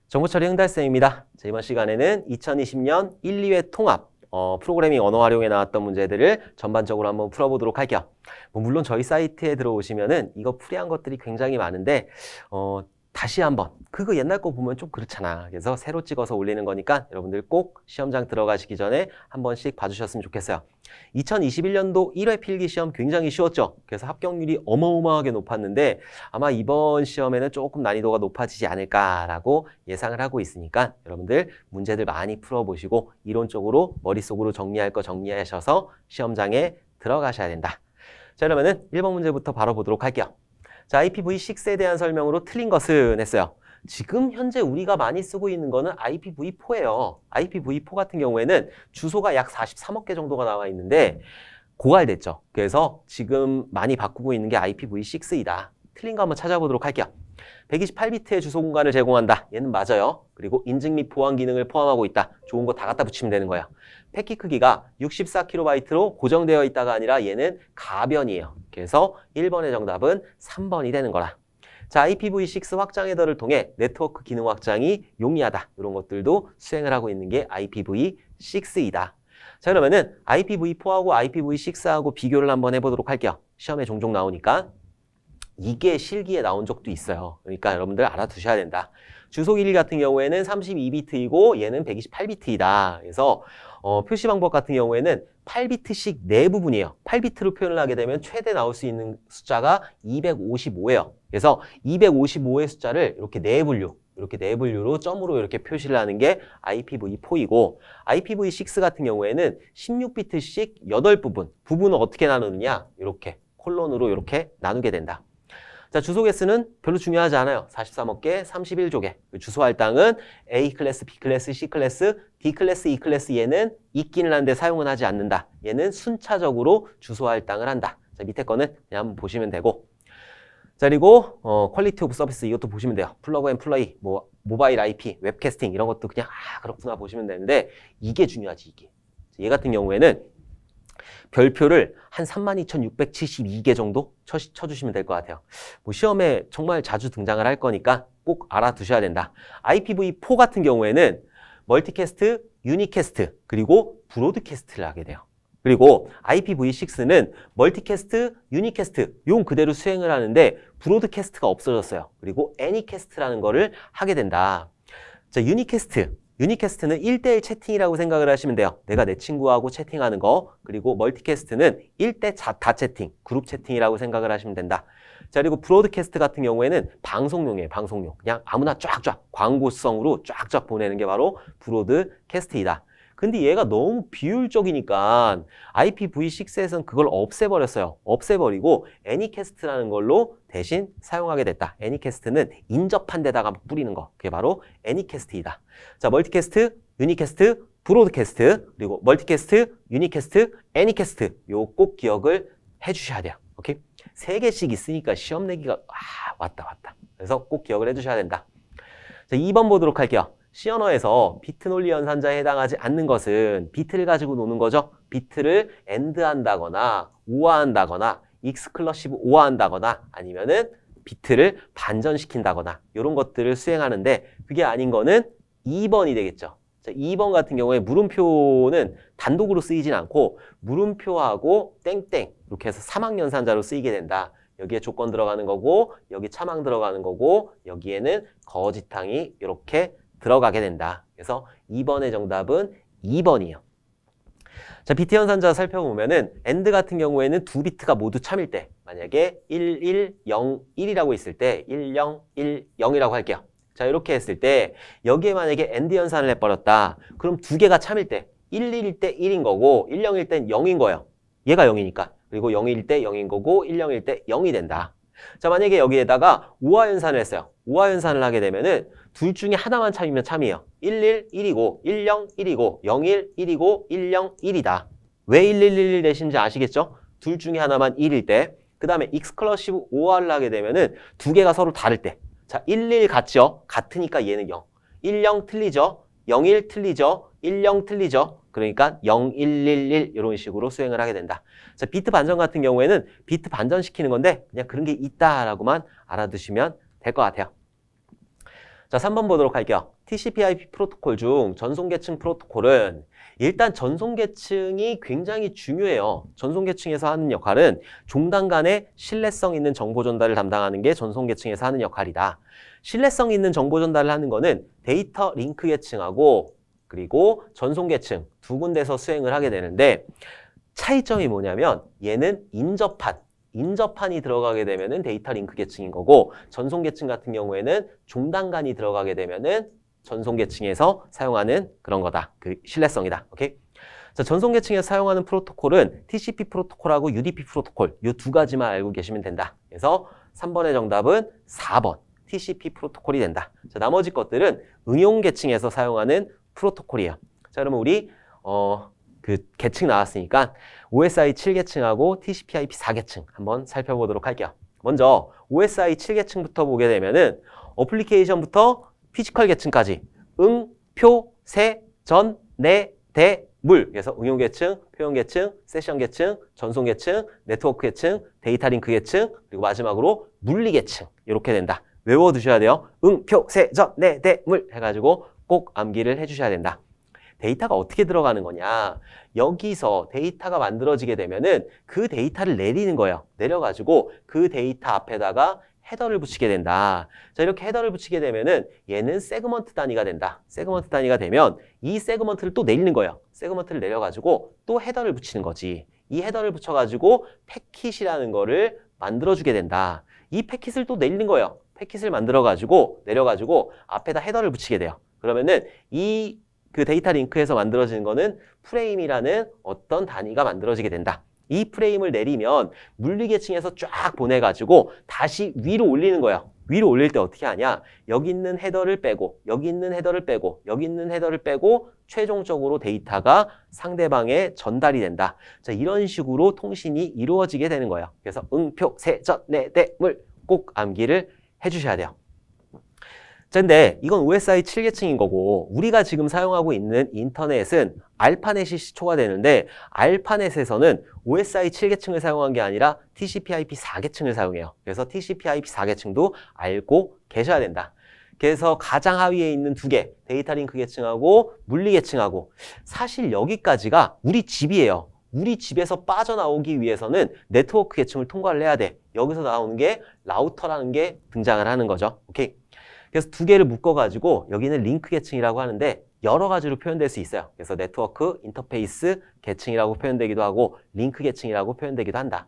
정보처리 흥달쌤입니다. 이번 시간에는 2020년 1, 2회 통합 프로그래밍 언어 활용에 나왔던 문제들을 전반적으로 한번 풀어보도록 할게요. 물론 저희 사이트에 들어오시면은 이거 풀이한 것들이 굉장히 많은데 다시 한번 그거 옛날 거 보면 좀 그렇잖아. 그래서 새로 찍어서 올리는 거니까 여러분들 꼭 시험장 들어가시기 전에 한 번씩 봐주셨으면 좋겠어요. 2021년도 1회 필기시험 굉장히 쉬웠죠. 그래서 합격률이 어마어마하게 높았는데 아마 이번 시험에는 조금 난이도가 높아지지 않을까라고 예상을 하고 있으니까 여러분들 문제들 많이 풀어보시고 이론적으로 머릿속으로 정리할 거 정리하셔서 시험장에 들어가셔야 된다. 자, 그러면은 1번 문제부터 바로 보도록 할게요. 자, IPv6에 대한 설명으로 틀린 것은 했어요. 지금 현재 우리가 많이 쓰고 있는 거는 IPv4예요. IPv4 같은 경우에는 주소가 약 43억 개 정도가 나와 있는데 고갈됐죠. 그래서 지금 많이 바꾸고 있는 게 IPv6이다. 틀린 거 한번 찾아보도록 할게요. 128비트의 주소 공간을 제공한다. 얘는 맞아요. 그리고 인증 및 보안 기능을 포함하고 있다. 좋은 거 다 갖다 붙이면 되는 거예요. 패킷 크기가 64KB로 고정되어 있다가 아니라 얘는 가변이에요. 그래서 1번의 정답은 3번이 되는 거라. 자, IPv6 확장 헤더를 통해 네트워크 기능 확장이 용이하다. 이런 것들도 수행을 하고 있는 게 IPv6이다. 자, 그러면은 IPv4하고 IPv6하고 비교를 한번 해보도록 할게요. 시험에 종종 나오니까. 이게 실기에 나온 적도 있어요. 그러니까 여러분들 알아두셔야 된다. 주소 길이 같은 경우에는 32비트이고 얘는 128비트이다. 그래서 표시 방법 같은 경우에는 8비트씩 네 부분이에요. 8비트로 표현을 하게 되면 최대 나올 수 있는 숫자가 255예요. 그래서 255의 숫자를 이렇게 네 분류로 점으로 이렇게 표시를 하는 게 IPv4이고 IPv6 같은 경우에는 16비트씩 8부분을 어떻게 나누느냐? 이렇게 콜론으로 이렇게 나누게 된다. 자, 주소 개수는 별로 중요하지 않아요. 43억 개, 31조 개. 주소 할당은 A 클래스, B 클래스, C 클래스, D 클래스, E 클래스 얘는 있기는 한데 사용은 하지 않는다. 얘는 순차적으로 주소 할당을 한다. 자, 밑에 거는 그냥 한번 보시면 되고. 자, 그리고 퀄리티 오브 서비스 이것도 보시면 돼요. 플러그 앤 플레이, 뭐 모바일 IP, 웹캐스팅 이런 것도 그냥 그렇구나 보시면 되는데 이게 중요하지, 이게. 얘 같은 경우에는 별표를 한 32,672개 정도 쳐주시면 될 것 같아요. 뭐 시험에 정말 자주 등장을 할 거니까 꼭 알아두셔야 된다. IPv4 같은 경우에는 멀티캐스트, 유니캐스트, 그리고 브로드캐스트를 하게 돼요. 그리고 IPv6는 멀티캐스트, 유니캐스트 용 그대로 수행을 하는데 브로드캐스트가 없어졌어요. 그리고 애니캐스트라는 거를 하게 된다. 자, 유니캐스트는 1대1 채팅이라고 생각을 하시면 돼요. 내가 내 친구하고 채팅하는 거. 그리고 멀티캐스트는 1대 다 채팅, 그룹 채팅이라고 생각을 하시면 된다. 자, 그리고 브로드캐스트 같은 경우에는 방송용이에요. 방송용. 그냥 아무나 쫙쫙 광고성으로 쫙쫙 보내는 게 바로 브로드캐스트이다. 근데 얘가 너무 비효율적이니까 IPv6에서는 그걸 없애버렸어요. 없애버리고 애니캐스트라는 걸로 대신 사용하게 됐다. 애니캐스트는 인접한 데다가 뿌리는 거. 그게 바로 애니캐스트이다. 자, 멀티캐스트, 유니캐스트, 브로드캐스트, 그리고 멀티캐스트, 유니캐스트, 애니캐스트. 요 꼭 기억을 해주셔야 돼요. 오케이? 3개씩 있으니까 시험 내기가 왔다. 그래서 꼭 기억을 해주셔야 된다. 자, 2번 보도록 할게요. C 언어에서 비트 논리 연산자에 해당하지 않는 것은 비트를 가지고 노는 거죠. 비트를 AND한다거나 OR한다거나 익스클러시브 OR한다거나 아니면은 비트를 반전시킨다거나 이런 것들을 수행하는데 그게 아닌 거는 2번이 되겠죠. 자, 2번 같은 경우에 물음표는 단독으로 쓰이진 않고 물음표하고 땡땡 이렇게 해서 사막 연산자로 쓰이게 된다. 여기에 조건 들어가는 거고 여기 차망 들어가는 거고 여기에는 거짓항이 이렇게 들어가게 된다. 그래서 2번의 정답은 2번이에요. 자, 비트 연산자 살펴보면은 AND 같은 경우에는 두 비트가 모두 참일 때 만약에 1, 1, 0, 1이라고 있을 때 1, 0, 1, 0이라고 할게요. 자, 이렇게 했을 때 여기에 만약에 AND 연산을 해버렸다. 그럼 두 개가 참일 때 1, 1일 때 1인 거고 1, 0일 때 0인 거예요. 얘가 0이니까. 그리고 0일 때 0인 거고 1, 0일 때 0이 된다. 자, 만약에 여기에다가 우화 연산을 했어요. 우화 연산을 하게 되면은 둘 중에 하나만 참이면 참이에요. 11, 1이고 10, 1이고 01, 1이고 10, 1이다. 왜 1111 내신지 아시겠죠? 둘 중에 하나만 1일 때. 그 다음에 익스클러시브 OR를 하게 되면은 두 개가 서로 다를 때. 자, 11 같죠? 같으니까 얘는 0. 10 틀리죠? 01 틀리죠? 10 틀리죠? 그러니까 0111 이런 식으로 수행을 하게 된다. 자, 비트 반전 같은 경우에는 비트 반전시키는 건데 그냥 그런 게 있다라고만 알아두시면 될 것 같아요. 자, 3번 보도록 할게요. TCP/IP 프로토콜 중 전송계층 프로토콜은 일단 전송계층이 굉장히 중요해요. 전송계층에서 하는 역할은 종단 간의 신뢰성 있는 정보 전달을 담당하는 게 전송계층에서 하는 역할이다. 신뢰성 있는 정보 전달을 하는 거는 데이터 링크 계층하고 그리고 전송계층 두 군데서 수행을 하게 되는데 차이점이 뭐냐면 얘는 인접한이 들어가게 되면은 데이터 링크 계층인 거고 전송 계층 같은 경우에는 종단간이 들어가게 되면은 전송 계층에서 사용하는 그런 거다. 그 신뢰성이다. 오케이? 자, 전송 계층에서 사용하는 프로토콜은 TCP 프로토콜하고 UDP 프로토콜 이 두 가지만 알고 계시면 된다. 그래서 3번의 정답은 4번 TCP 프로토콜이 된다. 자, 나머지 것들은 응용 계층에서 사용하는 프로토콜이에요. 자, 그러면 우리 그 계층 나왔으니까 OSI 7계층하고 TCP/IP 4계층 한번 살펴보도록 할게요. 먼저 OSI 7계층부터 보게 되면은 어플리케이션부터 피지컬 계층까지 응, 표, 세, 전, 내, 대, 물. 그래서 응용 계층, 표현 계층, 세션 계층, 전송 계층, 네트워크 계층, 데이터 링크 계층, 그리고 마지막으로 물리 계층. 이렇게 된다. 외워두셔야 돼요. 응, 표, 세, 전, 내, 대, 물 해가지고 꼭 암기를 해주셔야 된다. 데이터가 어떻게 들어가는 거냐. 여기서 데이터가 만들어지게 되면은 그 데이터를 내리는 거예요. 내려가지고 그 데이터 앞에다가 헤더를 붙이게 된다. 자, 이렇게 헤더를 붙이게 되면은 얘는 세그먼트 단위가 된다. 세그먼트 단위가 되면 이 세그먼트를 또 내리는 거예요. 세그먼트를 내려가지고 또 헤더를 붙이는 거지. 이 헤더를 붙여가지고 패킷이라는 거를 만들어주게 된다. 이 패킷을 또 내리는 거예요. 패킷을 만들어가지고 내려가지고 앞에다 헤더를 붙이게 돼요. 그러면은 그 데이터 링크에서 만들어지는 거는 프레임이라는 어떤 단위가 만들어지게 된다. 이 프레임을 내리면 물리계층에서 쫙 보내가지고 다시 위로 올리는 거예요. 위로 올릴 때 어떻게 하냐? 여기 있는 헤더를 빼고 여기 있는 헤더를 빼고 여기 있는 헤더를 빼고 최종적으로 데이터가 상대방에 전달이 된다. 자, 이런 식으로 통신이 이루어지게 되는 거예요. 그래서 응, 표, 세, 전, 내, 대, 물 꼭 암기를 해주셔야 돼요. 자, 근데 이건 OSI 7계층인 거고 우리가 지금 사용하고 있는 인터넷은 알파넷이 시초가 되는데 알파넷에서는 OSI 7계층을 사용한 게 아니라 TCP/IP 4계층을 사용해요. 그래서 TCP/IP 4계층도 알고 계셔야 된다. 그래서 가장 하위에 있는 두 개, 데이터 링크 계층하고 물리 계층하고 사실 여기까지가 우리 집이에요. 우리 집에서 빠져나오기 위해서는 네트워크 계층을 통과를 해야 돼. 여기서 나오는 게 라우터라는 게 등장을 하는 거죠. 오케이. 그래서 두 개를 묶어가지고 여기는 링크 계층이라고 하는데 여러 가지로 표현될 수 있어요. 그래서 네트워크 인터페이스 계층이라고 표현되기도 하고 링크 계층이라고 표현되기도 한다.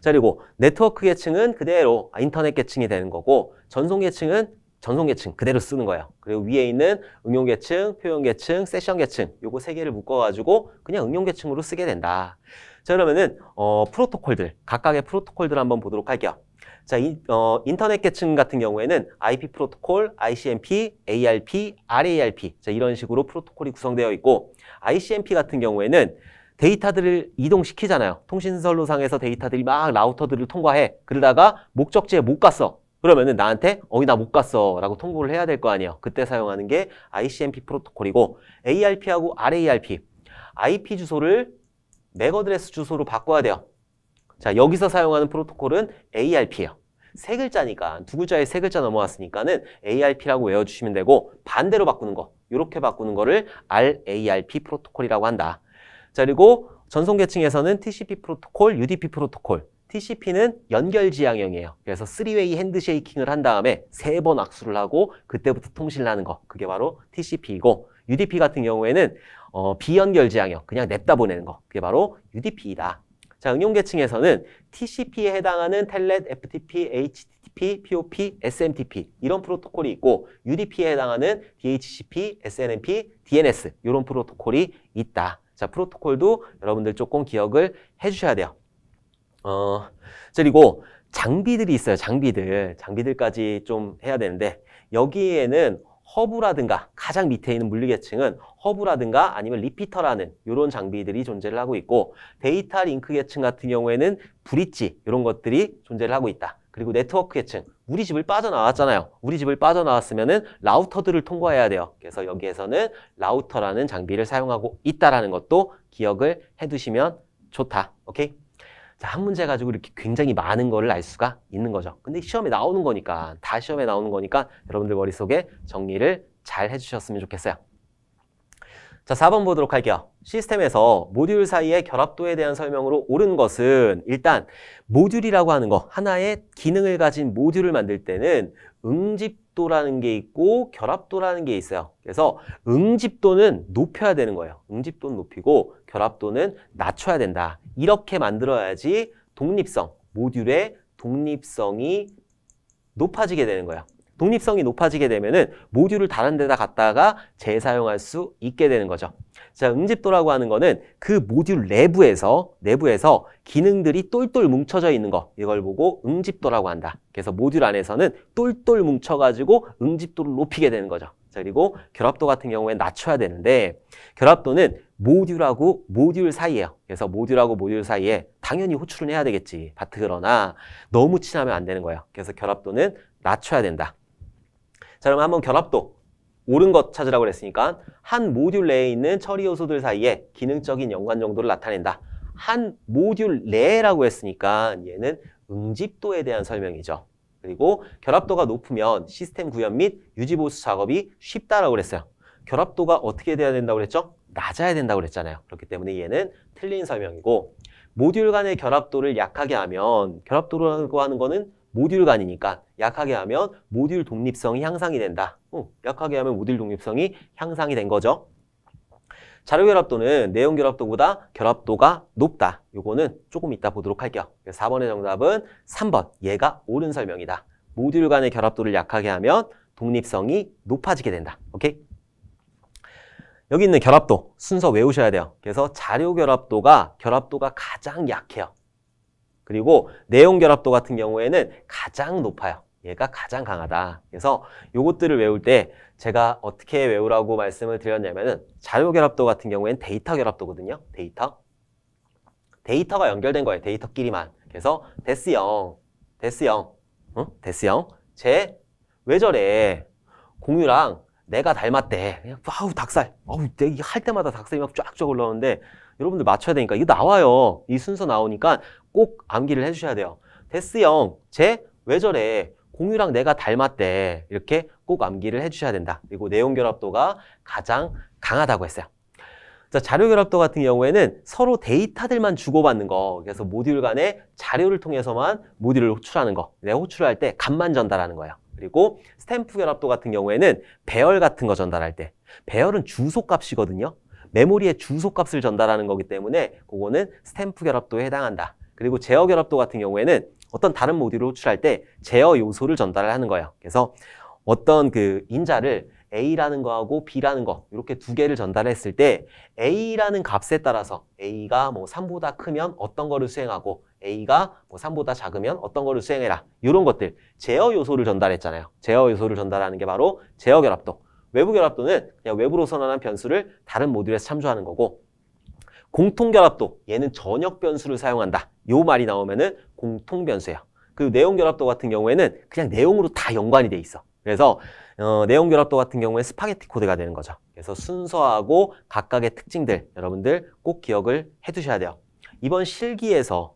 자, 그리고 네트워크 계층은 그대로 인터넷 계층이 되는 거고 전송 계층은 전송 계층 그대로 쓰는 거예요. 그리고 위에 있는 응용 계층, 표현 계층, 세션 계층 요거 세 개를 묶어가지고 그냥 응용 계층으로 쓰게 된다. 자, 그러면은 프로토콜들 각각의 프로토콜들 한번 보도록 할게요. 자, 인터넷 계층 같은 경우에는 IP 프로토콜, ICMP, ARP, RARP 자, 이런 식으로 프로토콜이 구성되어 있고 ICMP 같은 경우에는 데이터들을 이동시키잖아요. 통신선로상에서 데이터들이 막 라우터들을 통과해. 그러다가 목적지에 못 갔어. 그러면은 나한테 나 못 갔어 라고 통보를 해야 될 거 아니에요. 그때 사용하는 게 ICMP 프로토콜이고 ARP하고 RARP IP 주소를 맥 어드레스 주소로 바꿔야 돼요. 자, 여기서 사용하는 프로토콜은 ARP예요. 세 글자니까 두 글자에 세 글자 넘어왔으니까는 ARP라고 외워주시면 되고 반대로 바꾸는 거 이렇게 바꾸는 거를 RARP 프로토콜이라고 한다. 자, 그리고 전송 계층에서는 TCP 프로토콜, UDP 프로토콜 TCP는 연결 지향형이에요. 그래서 3웨이 핸드쉐이킹을 한 다음에 3번 악수를 하고 그때부터 통신을 하는 거 그게 바로 TCP이고 UDP 같은 경우에는 비연결 지향형 그냥 냅다 보내는 거 그게 바로 UDP이다. 자, 응용 계층에서는 TCP에 해당하는 텔넷, FTP, HTTP, POP, SMTP 이런 프로토콜이 있고 UDP에 해당하는 DHCP, SNMP, DNS 이런 프로토콜이 있다. 자, 프로토콜도 여러분들 조금 기억을 해주셔야 돼요. 그리고 장비들이 있어요. 장비들까지 좀 해야 되는데 여기에는 허브라든가 가장 밑에 있는 물리계층은 허브라든가 아니면 리피터라는 이런 장비들이 존재를 하고 있고 데이터 링크 계층 같은 경우에는 브릿지 이런 것들이 존재를 하고 있다. 그리고 네트워크 계층 우리 집을 빠져나왔잖아요. 우리 집을 빠져나왔으면은 라우터들을 통과해야 돼요. 그래서 여기에서는 라우터라는 장비를 사용하고 있다라는 것도 기억을 해두시면 좋다. 오케이? 자, 한 문제 가지고 이렇게 굉장히 많은 거를 알 수가 있는 거죠. 근데 시험에 나오는 거니까, 다 시험에 나오는 거니까 여러분들 머릿속에 정리를 잘 해주셨으면 좋겠어요. 자, 4번 보도록 할게요. 시스템에서 모듈 사이의 결합도에 대한 설명으로 옳은 것은 일단 모듈이라고 하는 거, 하나의 기능을 가진 모듈을 만들 때는 응집도라는 게 있고 결합도라는 게 있어요. 그래서 응집도는 높여야 되는 거예요. 응집도는 높이고 결합도는 낮춰야 된다. 이렇게 만들어야지 독립성, 모듈의 독립성이 높아지게 되는 거예요. 독립성이 높아지게 되면은 모듈을 다른 데다 갖다가 재사용할 수 있게 되는 거죠. 자, 응집도라고 하는 거는 그 모듈 내부에서 기능들이 똘똘 뭉쳐져 있는 거, 이걸 보고 응집도라고 한다. 그래서 모듈 안에서는 똘똘 뭉쳐가지고 응집도를 높이게 되는 거죠. 자, 그리고 결합도 같은 경우에 낮춰야 되는데 결합도는 모듈하고 모듈 사이에요. 그래서 모듈하고 모듈 사이에 당연히 호출은 해야 되겠지. 그러나 너무 친하면 안 되는 거예요. 그래서 결합도는 낮춰야 된다. 자, 그럼 한번 결합도 옳은 것 찾으라고 그랬으니까 한 모듈 내에 있는 처리 요소들 사이에 기능적인 연관 정도를 나타낸다. 한 모듈 내라고 했으니까 얘는 응집도에 대한 설명이죠. 그리고 결합도가 높으면 시스템 구현 및 유지 보수 작업이 쉽다라고 그랬어요. 결합도가 어떻게 돼야 된다고 그랬죠? 낮아야 된다고 그랬잖아요. 그렇기 때문에 얘는 틀린 설명이고, 모듈 간의 결합도를 약하게 하면, 결합도라고 하는 거는 모듈 간이니까 약하게 하면 모듈 독립성이 향상이 된다. 약하게 하면 모듈 독립성이 향상이 된 거죠. 자료 결합도는 내용 결합도보다 결합도가 높다. 요거는 조금 이따 보도록 할게요. 4번의 정답은 3번. 얘가 옳은 설명이다. 모듈 간의 결합도를 약하게 하면 독립성이 높아지게 된다. 오케이? 여기 있는 결합도 순서 외우셔야 돼요. 그래서 자료 결합도가 가장 약해요. 그리고 내용 결합도 같은 경우에는 가장 높아요. 얘가 가장 강하다. 그래서 요것들을 외울 때 제가 어떻게 외우라고 말씀을 드렸냐면은 자료 결합도 같은 경우에는 데이터 결합도거든요. 데이터가 연결된 거예요. 데이터끼리만. 그래서 데스0, 쟤 왜 저래? 공유랑 내가 닮았대. 그냥 아우 닭살. 아우 내가 할 때마다 닭살이 막 쫙쫙 올라오는데 여러분들 맞춰야 되니까 이거 나와요. 이 순서 나오니까 꼭 암기를 해주셔야 돼요. 데스0, 쟤 왜 저래? 공유랑 내가 닮았대. 이렇게 꼭 암기를 해주셔야 된다. 그리고 내용 결합도가 가장 강하다고 했어요. 자, 자료 결합도 같은 경우에는 서로 데이터들만 주고받는 거. 그래서 모듈 간의 자료를 통해서만 모듈을 호출하는 거. 내가 호출할 때 값만 전달하는 거예요. 그리고 스탬프 결합도 같은 경우에는 배열 같은 거 전달할 때. 배열은 주소값이거든요. 메모리에 주소값을 전달하는 거기 때문에 그거는 스탬프 결합도에 해당한다. 그리고 제어 결합도 같은 경우에는 어떤 다른 모듈을 호출할 때 제어 요소를 전달을 하는 거예요. 그래서 어떤 그 인자를 A라는 거하고 B라는 거 이렇게 두 개를 전달했을 때 A라는 값에 따라서 A가 뭐 3보다 크면 어떤 거를 수행하고 A가 뭐 3보다 작으면 어떤 거를 수행해라. 이런 것들 제어 요소를 전달했잖아요. 제어 요소를 전달하는 게 바로 제어 결합도. 외부 결합도는 그냥 외부로 선언한 변수를 다른 모듈에서 참조하는 거고, 공통 결합도 얘는 전역 변수를 사용한다. 요 말이 나오면은 공통 변수예요. 그 내용 결합도 같은 경우에는 그냥 내용으로 다 연관이 돼 있어. 그래서 내용 결합도 같은 경우에 스파게티 코드가 되는 거죠. 그래서 순서하고 각각의 특징들 여러분들 꼭 기억을 해두셔야 돼요. 이번 실기에서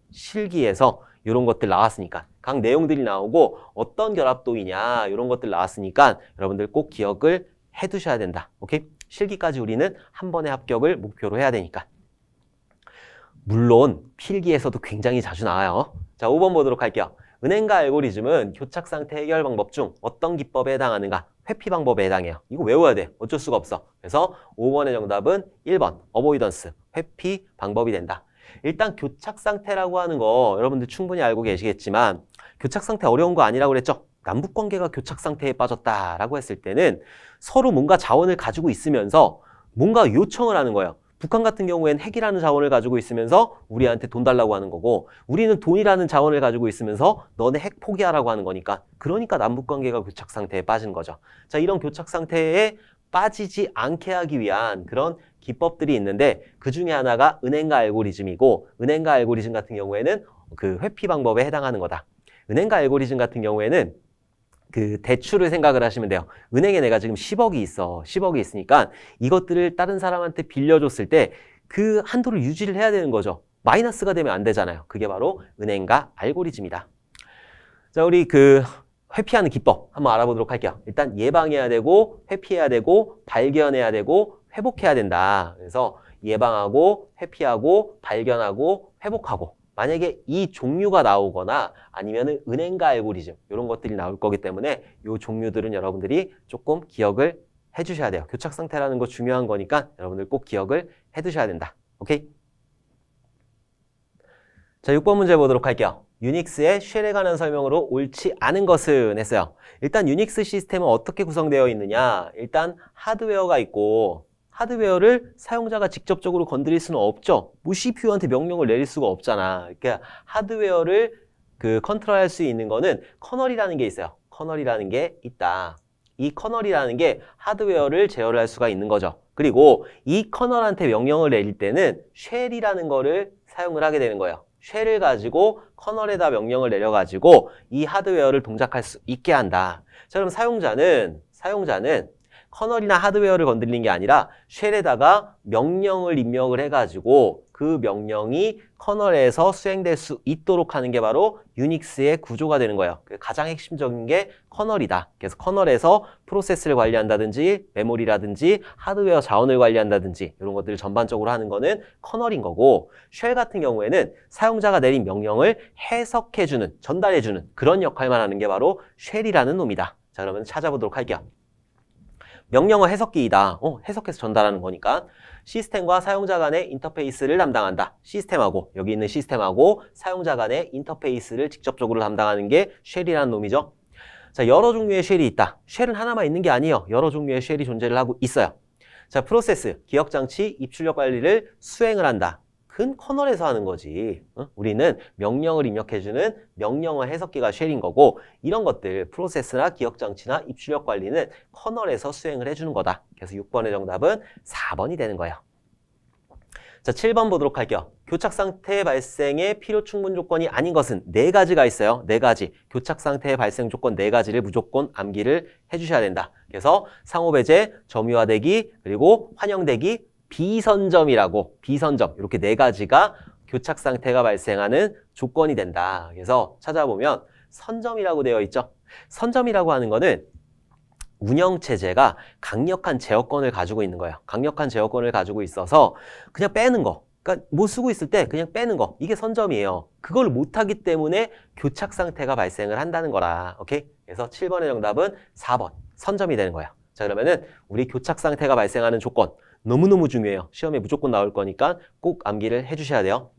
이런 것들 나왔으니까 각 내용들이 나오고 어떤 결합도이냐 이런 것들 나왔으니까 여러분들 꼭 기억을 해두셔야 된다. 오케이? 실기까지 우리는 한 번의 합격을 목표로 해야 되니까. 물론 필기에서도 굉장히 자주 나와요. 자, 5번 보도록 할게요. 은행가 알고리즘은 교착상태 해결 방법 중 어떤 기법에 해당하는가? 회피 방법에 해당해요. 이거 외워야 돼. 어쩔 수가 없어. 그래서 5번의 정답은 1번 어보이던스, 회피 방법이 된다. 일단 교착상태라고 하는 거 여러분들 충분히 알고 계시겠지만 교착상태 어려운 거 아니라고 그랬죠? 남북관계가 교착상태에 빠졌다라고 했을 때는 서로 뭔가 자원을 가지고 있으면서 뭔가 요청을 하는 거예요. 북한 같은 경우에는 핵이라는 자원을 가지고 있으면서 우리한테 돈 달라고 하는 거고, 우리는 돈이라는 자원을 가지고 있으면서 너네 핵 포기하라고 하는 거니까, 그러니까 남북관계가 교착상태에 빠진 거죠. 자, 이런 교착상태에 빠지지 않게 하기 위한 그런 기법들이 있는데 그 중에 하나가 은행가 알고리즘이고, 은행가 알고리즘 같은 경우에는 그 회피 방법에 해당하는 거다. 은행가 알고리즘 같은 경우에는 그 대출을 생각을 하시면 돼요. 은행에 내가 지금 10억이 있어. 10억이 있으니까 이것들을 다른 사람한테 빌려줬을 때 그 한도를 유지를 해야 되는 거죠. 마이너스가 되면 안 되잖아요. 그게 바로 은행가 알고리즘이다. 자, 우리 그 회피하는 기법 한번 알아보도록 할게요. 일단 예방해야 되고 회피해야 되고 발견해야 되고 회복해야 된다. 그래서 예방하고 회피하고 발견하고 회복하고 만약에 이 종류가 나오거나 아니면은 은행가 알고리즘 이런 것들이 나올 거기 때문에 이 종류들은 여러분들이 조금 기억을 해주셔야 돼요. 교착 상태라는 거 중요한 거니까 여러분들 꼭 기억을 해두셔야 된다. 오케이? 자, 6번 문제 보도록 할게요. 유닉스의 쉘에 관한 설명으로 옳지 않은 것은 했어요. 일단 유닉스 시스템은 어떻게 구성되어 있느냐? 일단 하드웨어가 있고 하드웨어를 사용자가 직접적으로 건드릴 수는 없죠. 뭐 CPU한테 명령을 내릴 수가 없잖아. 그러니까 하드웨어를 그 컨트롤할 수 있는 거는 커널이라는 게 있어요. 커널이라는 게 있다. 이 커널이라는 게 하드웨어를 제어를 할 수가 있는 거죠. 그리고 이 커널한테 명령을 내릴 때는 쉘이라는 거를 사용을 하게 되는 거예요. 쉘을 가지고 커널에다 명령을 내려가지고 이 하드웨어를 동작할 수 있게 한다. 자, 그럼 사용자는 커널이나 하드웨어를 건드리는 게 아니라 쉘에다가 명령을 입력을 해가지고 그 명령이 커널에서 수행될 수 있도록 하는 게 바로 유닉스의 구조가 되는 거예요. 가장 핵심적인 게 커널이다. 그래서 커널에서 프로세스를 관리한다든지 메모리라든지 하드웨어 자원을 관리한다든지 이런 것들을 전반적으로 하는 거는 커널인 거고 쉘 같은 경우에는 사용자가 내린 명령을 해석해주는, 전달해주는 그런 역할만 하는 게 바로 쉘이라는 놈이다. 자, 그러면 찾아보도록 할게요. 명령어 해석기이다. 해석해서 전달하는 거니까 시스템과 사용자 간의 인터페이스를 담당한다. 시스템하고 여기 있는 시스템하고 사용자 간의 인터페이스를 직접적으로 담당하는 게 쉘이라는 놈이죠. 자, 여러 종류의 쉘이 있다. 쉘은 하나만 있는 게 아니에요. 여러 종류의 쉘이 존재를 하고 있어요. 자, 프로세스, 기억장치, 입출력 관리를 수행을 한다. 큰 커널에서 하는 거지. 우리는 명령을 입력해주는 명령어 해석기가 쉘인 거고 이런 것들 프로세스나 기억장치나 입출력 관리는 커널에서 수행을 해주는 거다. 그래서 6번의 정답은 4번이 되는 거예요. 자, 7번 보도록 할게요. 교착 상태 발생의 필요 충분 조건이 아닌 것은 4가지가 있어요. 4가지. 교착 상태의 발생 조건 4가지를 무조건 암기를 해주셔야 된다. 그래서 상호 배제, 점유화되기, 그리고 환영되기, 비선점이라고 비선점 이렇게 4가지가 교착 상태가 발생하는 조건이 된다. 그래서 찾아보면 선점이라고 되어 있죠. 선점이라고 하는 거는 운영체제가 강력한 제어권을 가지고 있는 거예요. 강력한 제어권을 가지고 있어서 그냥 빼는 거. 그러니까 뭐 쓰고 있을 때 그냥 빼는 거. 이게 선점이에요. 그걸 못하기 때문에 교착 상태가 발생을 한다는 거라. 오케이? 그래서 7번의 정답은 4번. 선점이 되는 거예요. 자, 그러면은 우리 교착 상태가 발생하는 조건. 너무너무 중요해요. 시험에 무조건 나올 거니까 꼭 암기를 해주셔야 돼요.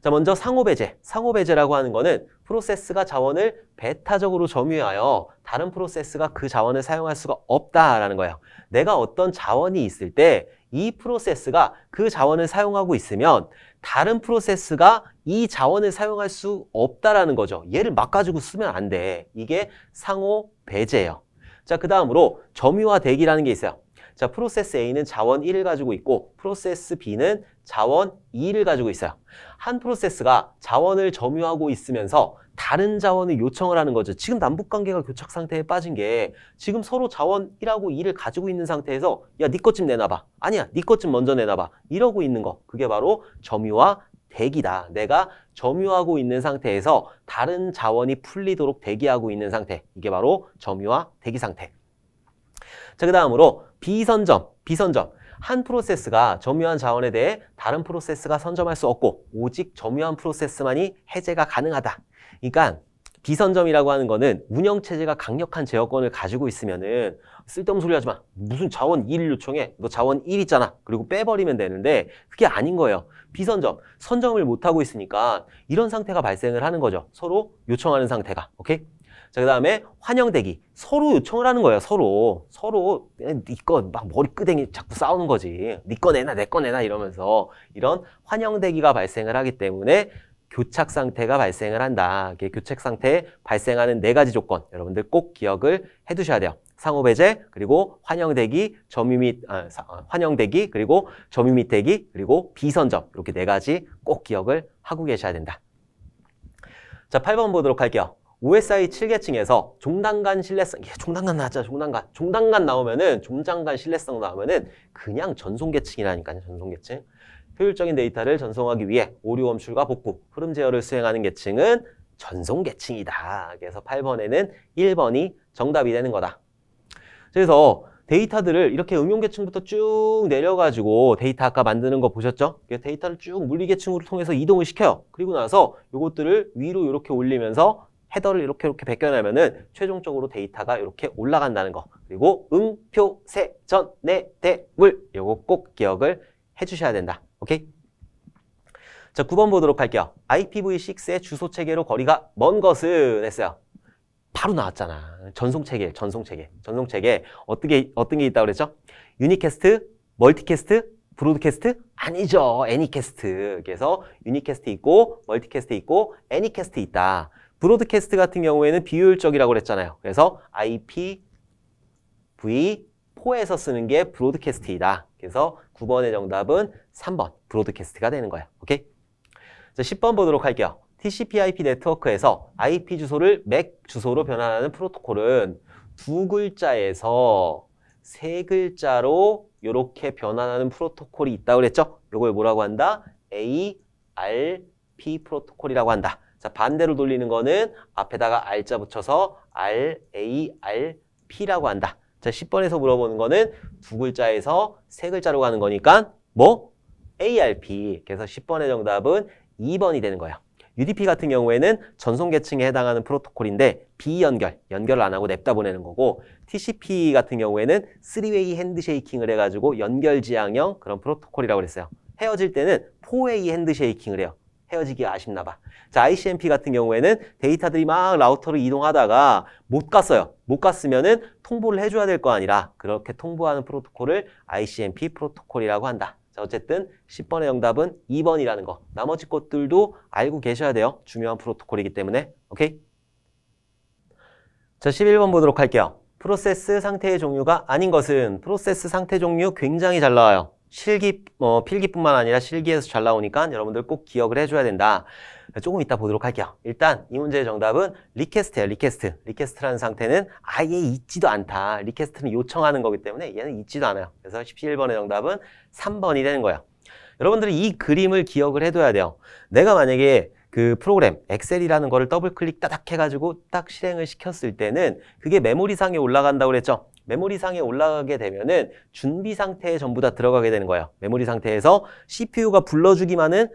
자, 먼저 상호배제. 상호배제라고 하는 거는 프로세스가 자원을 배타적으로 점유하여 다른 프로세스가 그 자원을 사용할 수가 없다라는 거예요. 내가 어떤 자원이 있을 때 이 프로세스가 그 자원을 사용하고 있으면 다른 프로세스가 이 자원을 사용할 수 없다라는 거죠. 얘를 막 가지고 쓰면 안 돼. 이게 상호배제예요. 자, 그 다음으로 점유화되기라는 게 있어요. 자, 프로세스 A는 자원 1을 가지고 있고 프로세스 B는 자원 2를 가지고 있어요. 한 프로세스가 자원을 점유하고 있으면서 다른 자원을 요청을 하는 거죠. 지금 남북관계가 교착 상태에 빠진 게 지금 서로 자원 1하고 2를 가지고 있는 상태에서 야, 네 것 좀 내놔봐. 아니야, 네 것 좀 먼저 내놔봐. 이러고 있는 거. 그게 바로 점유화 대기다. 내가 점유하고 있는 상태에서 다른 자원이 풀리도록 대기하고 있는 상태. 이게 바로 점유화 대기 상태. 자, 그 다음으로 비선점. 한 프로세스가 점유한 자원에 대해 다른 프로세스가 선점할 수 없고 오직 점유한 프로세스만이 해제가 가능하다. 그러니까 비선점이라고 하는 거는 운영체제가 강력한 제어권을 가지고 있으면은 쓸데없는 소리 하지 마. 무슨 자원 1을 요청해. 너 자원 1 있잖아. 그리고 빼버리면 되는데 그게 아닌 거예요. 비선점. 선점을 못하고 있으니까 이런 상태가 발생을 하는 거죠. 서로 요청하는 상태가. 오케이? 자, 그 다음에 환영대기. 서로 요청을 하는 거예요. 서로 네 거 막 머리끄댕이 자꾸 싸우는 거지. 네 거 내놔 내 거 내놔 이러면서 이런 환영대기가 발생을 하기 때문에 교착 상태가 발생을 한다. 이게 교착 상태에 발생하는 4가지 조건 여러분들 꼭 기억을 해두셔야 돼요. 상호배제, 그리고 환영대기, 환영대기, 그리고 점유 및 대기, 그리고 비선점 이렇게 4가지 꼭 기억을 하고 계셔야 된다. 자, 8번 보도록 할게요. OSI 7계층에서 종단간 신뢰성, 종단간 나왔잖아, 종단간. 종단간 나오면은, 종단간 신뢰성 나오면은 그냥 전송계층이라니까요, 전송계층. 효율적인 데이터를 전송하기 위해 오류 검출과 복구, 흐름 제어를 수행하는 계층은 전송계층이다. 그래서 8번에는 1번이 정답이 되는 거다. 그래서 데이터들을 이렇게 응용계층부터 쭉 내려가지고 데이터 아까 만드는 거 보셨죠? 데이터를 쭉 물리계층으로 통해서 이동을 시켜요. 그리고 나서 이것들을 위로 이렇게 올리면서 헤더를 이렇게 벗겨내면은 최종적으로 데이터가 이렇게 올라간다는 거. 그리고 표, 세, 전, 내, 대, 물. 요거 꼭 기억을 해주셔야 된다. 오케이? 자, 9번 보도록 할게요. IPv6의 주소 체계로 거리가 먼 것은 했어요. 바로 나왔잖아. 전송체계. 어떤 게 있다고 그랬죠? 유니캐스트, 멀티캐스트, 브로드캐스트? 아니죠. 애니캐스트. 그래서 유니캐스트 있고, 멀티캐스트 있고, 애니캐스트 있다. 브로드캐스트 같은 경우에는 비효율적이라고 그랬잖아요. 그래서 IPv4에서 쓰는 게 브로드캐스트이다. 그래서 9번의 정답은 3번 브로드캐스트가 되는 거예요. 오케이? 자, 10번 보도록 할게요. TCP/IP 네트워크에서 IP 주소를 맥 주소로 변환하는 프로토콜은 2글자에서 3글자로 이렇게 변환하는 프로토콜이 있다고 그랬죠? 이걸 뭐라고 한다? ARP 프로토콜이라고 한다. 자, 반대로 돌리는 거는 앞에다가 R자 붙여서 RARP라고 한다. 자, 10번에서 물어보는 거는 2글자에서 3글자로 가는 거니까 뭐? ARP. 그래서 10번의 정답은 2번이 되는 거예요. UDP 같은 경우에는 전송계층에 해당하는 프로토콜인데 연결을 안 하고 냅다 보내는 거고, TCP 같은 경우에는 3웨이 핸드쉐이킹을 해가지고 연결지향형 그런 프로토콜이라고 그랬어요. 헤어질 때는 4웨이 핸드쉐이킹을 해요. 헤어지기가 아쉽나 봐. 자, ICMP 같은 경우에는 데이터들이 막 라우터로 이동하다가 못 갔어요. 못 갔으면은 통보를 해줘야 될 거 아니라 그렇게 통보하는 프로토콜을 ICMP 프로토콜이라고 한다. 자, 어쨌든 10번의 정답은 2번이라는 거. 나머지 것들도 알고 계셔야 돼요. 중요한 프로토콜이기 때문에. 오케이? 자, 11번 보도록 할게요. 프로세스 상태의 종류가 아닌 것은 프로세스 상태 종류 굉장히 잘 나와요. 필기뿐만 아니라 실기에서 잘 나오니까 여러분들 꼭 기억을 해줘야 된다. 조금 이따 보도록 할게요. 일단 이 문제의 정답은 리퀘스트예요. 리퀘스트라는 상태는 아예 있지도 않다. 리퀘스트는 요청하는 거기 때문에 얘는 있지도 않아요. 그래서 17번의 정답은 3번이 되는 거예요. 여러분들이 이 그림을 기억을 해둬야 돼요. 내가 만약에 그 프로그램 엑셀이라는 거를 더블 클릭 따닥 해가지고 딱 실행을 시켰을 때는 그게 메모리상에 올라간다고 그랬죠. 메모리상에 올라가게 되면은 준비 상태에 전부 다 들어가게 되는 거예요. 메모리 상태에서 CPU가 불러주기만은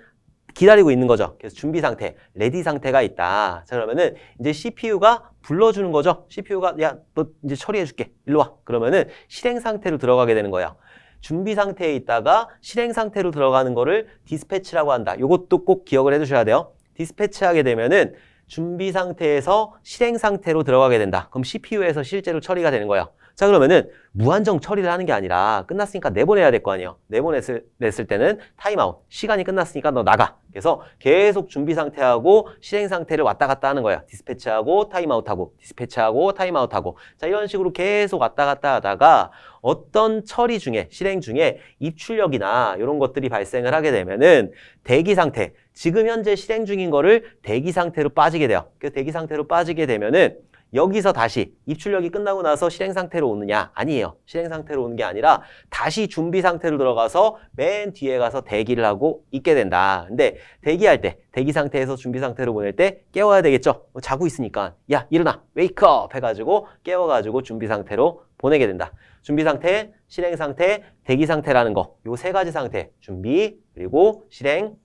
기다리고 있는 거죠. 그래서 준비 상태, 레디 상태가 있다. 자, 그러면은 이제 CPU가 불러주는 거죠. CPU가 야, 너 이제 처리해줄게. 일로 와. 그러면은 실행 상태로 들어가게 되는 거예요. 준비 상태에 있다가 실행 상태로 들어가는 거를 디스패치라고 한다. 이것도 꼭 기억을 해두셔야 돼요. 디스패치하게 되면은 준비 상태에서 실행 상태로 들어가게 된다. 그럼 CPU에서 실제로 처리가 되는 거예요. 자, 그러면은 무한정 처리를 하는 게 아니라 끝났으니까 내보내야 될 거 아니에요. 내보냈을 때는 타임아웃. 시간이 끝났으니까 너 나가. 그래서 계속 준비 상태하고 실행 상태를 왔다 갔다 하는 거예요. 디스패치하고 타임아웃하고 디스패치하고 타임아웃하고. 자, 이런 식으로 계속 왔다 갔다 하다가 어떤 처리 중에 실행 중에 입출력이나 이런 것들이 발생을 하게 되면은 대기 상태. 지금 현재 실행 중인 거를 대기 상태로 빠지게 돼요. 그래서 대기 상태로 빠지게 되면은 여기서 다시 입출력이 끝나고 나서 실행 상태로 오느냐? 아니에요. 실행 상태로 오는 게 아니라 다시 준비 상태로 들어가서 맨 뒤에 가서 대기를 하고 있게 된다. 근데 대기할 때, 대기 상태에서 준비 상태로 보낼 때 깨워야 되겠죠? 자고 있으니까 야, 일어나! 웨이크업! 해가지고 깨워가지고 준비 상태로 보내게 된다. 준비 상태, 실행 상태, 대기 상태라는 거. 요 세 가지 상태. 준비, 그리고 실행,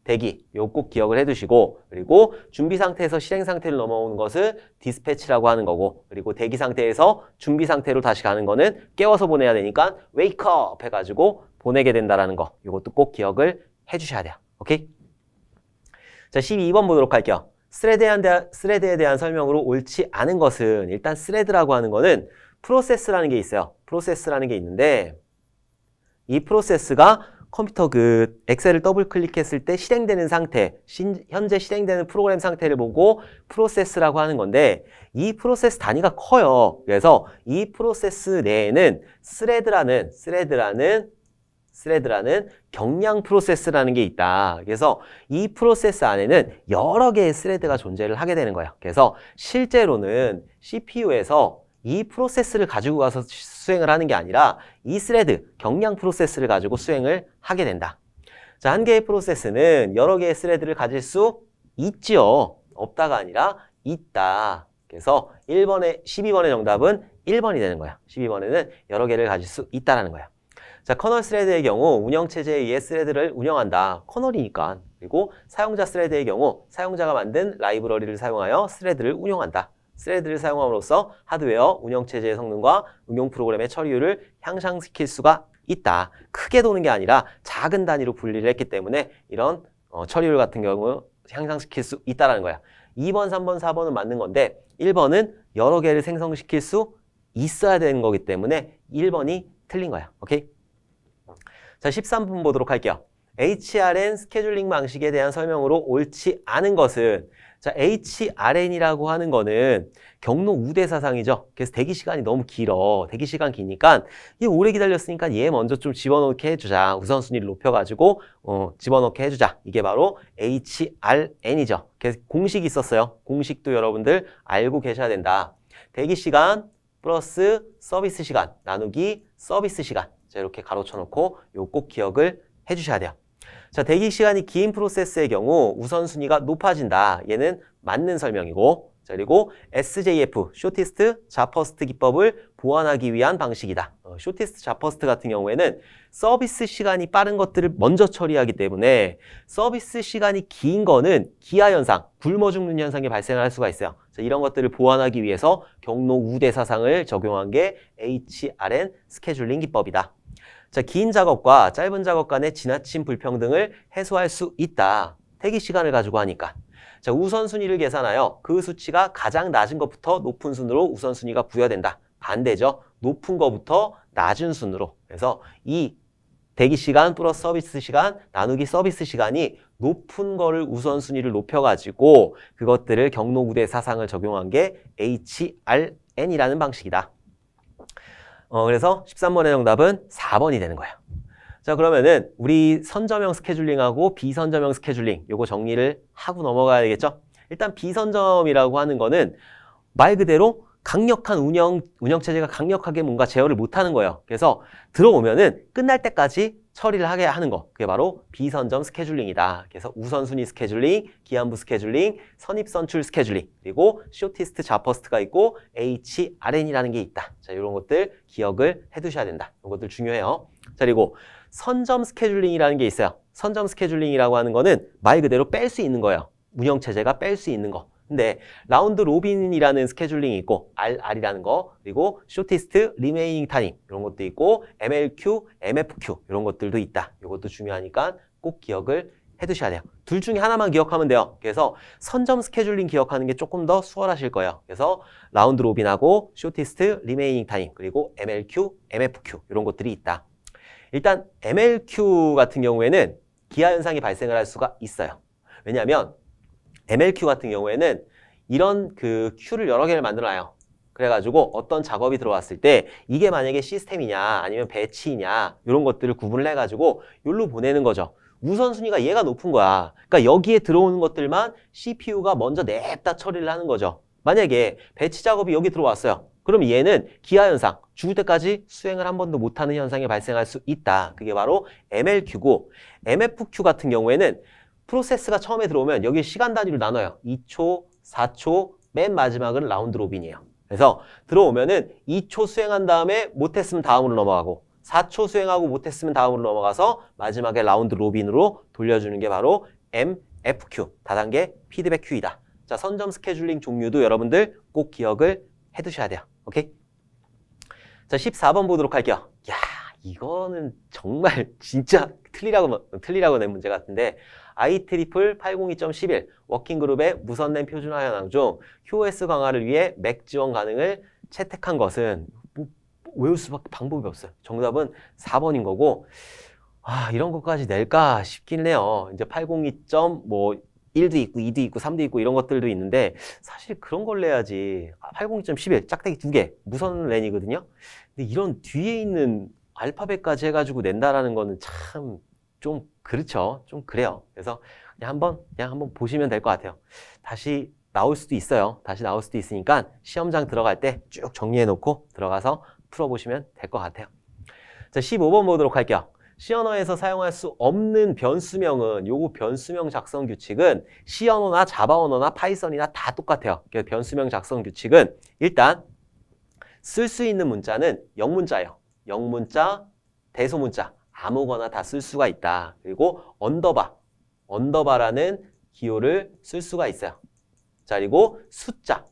대기, 요거 꼭 기억을 해두시고, 그리고 준비 상태에서 실행 상태로 넘어오는 것은 디스패치라고 하는 거고, 그리고 대기 상태에서 준비 상태로 다시 가는 거는 깨워서 보내야 되니까 웨이크업 해가지고 보내게 된다라는 거, 요것도 꼭 기억을 해주셔야 돼요. 오케이? 자, 12번 보도록 할게요. 스레드에 대한 설명으로 옳지 않은 것은, 일단 스레드라고 하는 거는 프로세스라는 게 있어요. 프로세스라는 게 있는데, 이 프로세스가 컴퓨터 그 엑셀을 더블 클릭했을 때 실행되는 상태, 현재 실행되는 프로그램 상태를 보고 프로세스라고 하는 건데, 이 프로세스 단위가 커요. 그래서 이 프로세스 내에는 스레드라는 스레드라는 경량 프로세스라는 게 있다. 그래서 이 프로세스 안에는 여러 개의 스레드가 존재를 하게 되는 거예요. 그래서 실제로는 CPU에서 이 프로세스를 가지고 가서 수행을 하는 게 아니라 이 스레드, 경량 프로세스를 가지고 수행을 하게 된다. 자, 한 개의 프로세스는 여러 개의 스레드를 가질 수 있지요. 없다가 아니라 있다. 그래서 12번의 정답은 1번이 되는 거야. 12번에는 여러 개를 가질 수 있다라는 거야. 자, 커널 스레드의 경우 운영체제에 의해 스레드를 운영한다. 커널이니까. 그리고 사용자 스레드의 경우 사용자가 만든 라이브러리를 사용하여 스레드를 운영한다. 스레드를 사용함으로써 하드웨어, 운영체제의 성능과 응용 프로그램의 처리율을 향상시킬 수가 있다. 크게 도는 게 아니라 작은 단위로 분리를 했기 때문에 이런 처리율 같은 경우 향상시킬 수 있다는 거야. 2번, 3번, 4번은 맞는 건데 1번은 여러 개를 생성시킬 수 있어야 되는 거기 때문에 1번이 틀린 거야. 오케이? 자, 13번 보도록 할게요. HRN 스케줄링 방식에 대한 설명으로 옳지 않은 것은 자, HRN이라고 하는 거는 경로 우대 사상이죠. 그래서 대기 시간이 너무 길어. 대기 시간 기니까 얘 오래 기다렸으니까 얘 먼저 좀 집어넣게 해주자. 우선순위를 높여가지고 집어넣게 해주자. 이게 바로 HRN이죠. 그래서 공식이 있었어요. 공식도 여러분들 알고 계셔야 된다. 대기 시간 플러스 서비스 시간 나누기 서비스 시간. 자, 이렇게 가로쳐 놓고 요 꼭 기억을 해주셔야 돼요. 자, 대기 시간이 긴 프로세스의 경우 우선순위가 높아진다. 얘는 맞는 설명이고, 자, 그리고 SJF, 쇼티스트 자퍼스트 기법을 보완하기 위한 방식이다. 쇼티스트 자퍼스트 같은 경우에는 서비스 시간이 빠른 것들을 먼저 처리하기 때문에 서비스 시간이 긴 거는 기하 현상, 굶어 죽는 현상이 발생할 수가 있어요. 자, 이런 것들을 보완하기 위해서 경로 우대 사상을 적용한 게 HRN 스케줄링 기법이다. 자, 긴 작업과 짧은 작업 간의 지나친 불평등을 해소할 수 있다. 대기 시간을 가지고 하니까. 자, 우선순위를 계산하여 그 수치가 가장 낮은 것부터 높은 순으로 우선순위가 부여된다. 반대죠. 높은 것부터 낮은 순으로. 그래서 이 대기 시간 플러스 서비스 시간 나누기 서비스 시간이 높은 거를 우선순위를 높여가지고 그것들을 경로 우대 사상을 적용한 게 HRN이라는 방식이다. 그래서 13번의 정답은 4번이 되는 거예요. 자, 그러면은 우리 선점형 스케줄링하고 비선점형 스케줄링 요거 정리를 하고 넘어가야 되겠죠? 일단 비선점이라고 하는 거는 말 그대로 강력한 운영체제가 강력하게 뭔가 제어를 못하는 거예요. 그래서 들어오면은 끝날 때까지 처리를 하게 하는 거. 그게 바로 비선점 스케줄링이다. 그래서 우선순위 스케줄링, 기한부 스케줄링, 선입선출 스케줄링, 그리고 쇼티스트 자퍼스트가 있고 HRN이라는 게 있다. 자, 이런 것들 기억을 해두셔야 된다. 이런 것들 중요해요. 자, 그리고 선점 스케줄링이라는 게 있어요. 선점 스케줄링이라고 하는 거는 말 그대로 뺄 수 있는 거예요. 운영체제가 뺄 수 있는 거. 근데 라운드 로빈이라는 스케줄링이 있고 RR이라는 거, 그리고 쇼티스트 리메이닝 타임 이런 것도 있고 MLQ, MFQ 이런 것들도 있다. 이것도 중요하니까 꼭 기억을 해두셔야 돼요. 둘 중에 하나만 기억하면 돼요. 그래서 선점 스케줄링 기억하는 게 조금 더 수월하실 거예요. 그래서 라운드 로빈하고 쇼티스트 리메이닝 타임 그리고 MLQ, MFQ 이런 것들이 있다. 일단 MLQ 같은 경우에는 기하 현상이 발생을 할 수가 있어요. 왜냐하면 MLQ 같은 경우에는 이런 그 큐를 여러 개를 만들어놔요. 그래가지고 어떤 작업이 들어왔을 때 이게 만약에 시스템이냐 아니면 배치이냐 이런 것들을 구분을 해가지고 여기로 보내는 거죠. 우선순위가 얘가 높은 거야. 그러니까 여기에 들어오는 것들만 CPU가 먼저 냅다 처리를 하는 거죠. 만약에 배치 작업이 여기 들어왔어요. 그럼 얘는 기하 현상, 죽을 때까지 수행을 한 번도 못하는 현상이 발생할 수 있다. 그게 바로 MLQ고 MFQ 같은 경우에는 프로세스가 처음에 들어오면 여기 시간 단위로 나눠요. 2초, 4초, 맨 마지막은 라운드 로빈이에요. 그래서 들어오면은 2초 수행한 다음에 못했으면 다음으로 넘어가고 4초 수행하고 못했으면 다음으로 넘어가서 마지막에 라운드 로빈으로 돌려주는 게 바로 MFQ, 다단계 피드백 큐이다. 자, 선점 스케줄링 종류도 여러분들 꼭 기억을 해두셔야 돼요. 오케이? 자, 14번 보도록 할게요. 야, 이거는 정말 진짜 틀리라고 낸 문제 같은데 IEEE 802.11 워킹그룹의 무선랜 표준화 현황 중 QoS 강화를 위해 맥 지원 가능을 채택한 것은 외울 수밖에 방법이 없어요. 정답은 4번인 거고 이런 것까지 낼까 싶긴 해요. 이제 802.1도 있고 2도 있고 3도 있고 이런 것들도 있는데 사실 그런 걸 내야지. 802.11 짝대기 2개 무선 랜이거든요. 근데 이런 뒤에 있는 알파벳까지 해가지고 낸다라는 거는 참 좀 그렇죠. 좀 그래요. 그래서 그냥 한번 보시면 될 것 같아요. 다시 나올 수도 있어요. 다시 나올 수도 있으니까 시험장 들어갈 때 쭉 정리해 놓고 들어가서 풀어보시면 될 것 같아요. 자, 15번 보도록 할게요. C 언어에서 사용할 수 없는 변수명은 요거 변수명 작성 규칙은 C 언어나 자바 언어나 파이썬이나 다 똑같아요. 그래서 변수명 작성 규칙은 일단 쓸 수 있는 문자는 영문자예요. 영문자, 대소문자 아무거나 다 쓸 수가 있다. 그리고 언더바라는 기호를 쓸 수가 있어요. 자, 그리고 숫자,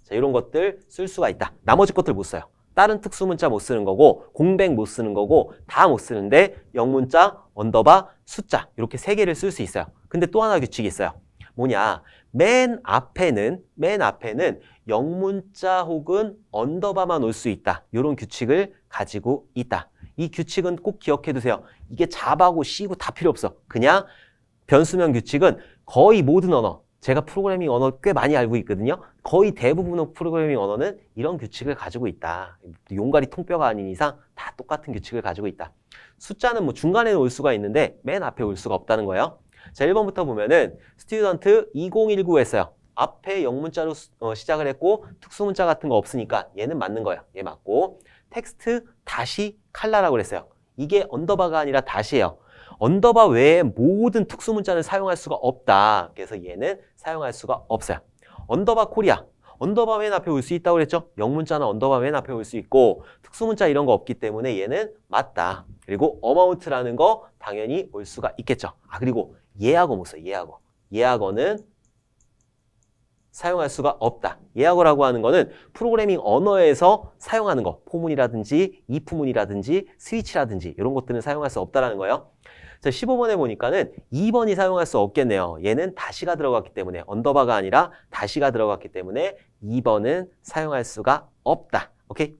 자, 이런 것들 쓸 수가 있다. 나머지 것들 못 써요. 다른 특수문자 못 쓰는 거고 공백 못 쓰는 거고 다 못 쓰는데 영문자, 언더바, 숫자 이렇게 세 개를 쓸 수 있어요. 근데 또 하나 규칙이 있어요. 뭐냐? 맨 앞에는 영문자 혹은 언더바만 올 수 있다. 이런 규칙을 가지고 있다. 이 규칙은 꼭 기억해 두세요. 이게 자바고 C고 다 필요 없어. 그냥 변수명 규칙은 거의 모든 언어, 제가 프로그래밍 언어 꽤 많이 알고 있거든요. 거의 대부분의 프로그래밍 언어는 이런 규칙을 가지고 있다. 용가리 통뼈가 아닌 이상 다 똑같은 규칙을 가지고 있다. 숫자는 뭐 중간에 올 수가 있는데 맨 앞에 올 수가 없다는 거예요. 자, 1번부터 보면은 스튜던트 2019 했어요. 앞에 영문자로 시작을 했고 특수문자 같은 거 없으니까 얘는 맞는 거예요. 얘 맞고 텍스트 다시 칼라라고 그랬어요. 이게 언더바가 아니라 다시예요. 언더바 외에 모든 특수문자는 사용할 수가 없다. 그래서 얘는 사용할 수가 없어요. 언더바 코리아. 언더바 맨 앞에 올 수 있다고 그랬죠? 영문자나 언더바 맨 앞에 올 수 있고 특수문자 이런 거 없기 때문에 얘는 맞다. 그리고 어마운트라는 거 당연히 올 수가 있겠죠. 아, 그리고 예약어 못 써요. 예약어. 예약어는 사용할 수가 없다. 예약어라고 하는 거는 프로그래밍 언어에서 사용하는 거. 포문이라든지 if문이라든지 스위치라든지 이런 것들은 사용할 수 없다라는 거예요. 자, 15번에 보니까는 2번이 사용할 수 없겠네요. 얘는 다시가 들어갔기 때문에 언더바가 아니라 다시가 들어갔기 때문에 2번은 사용할 수가 없다. 오케이?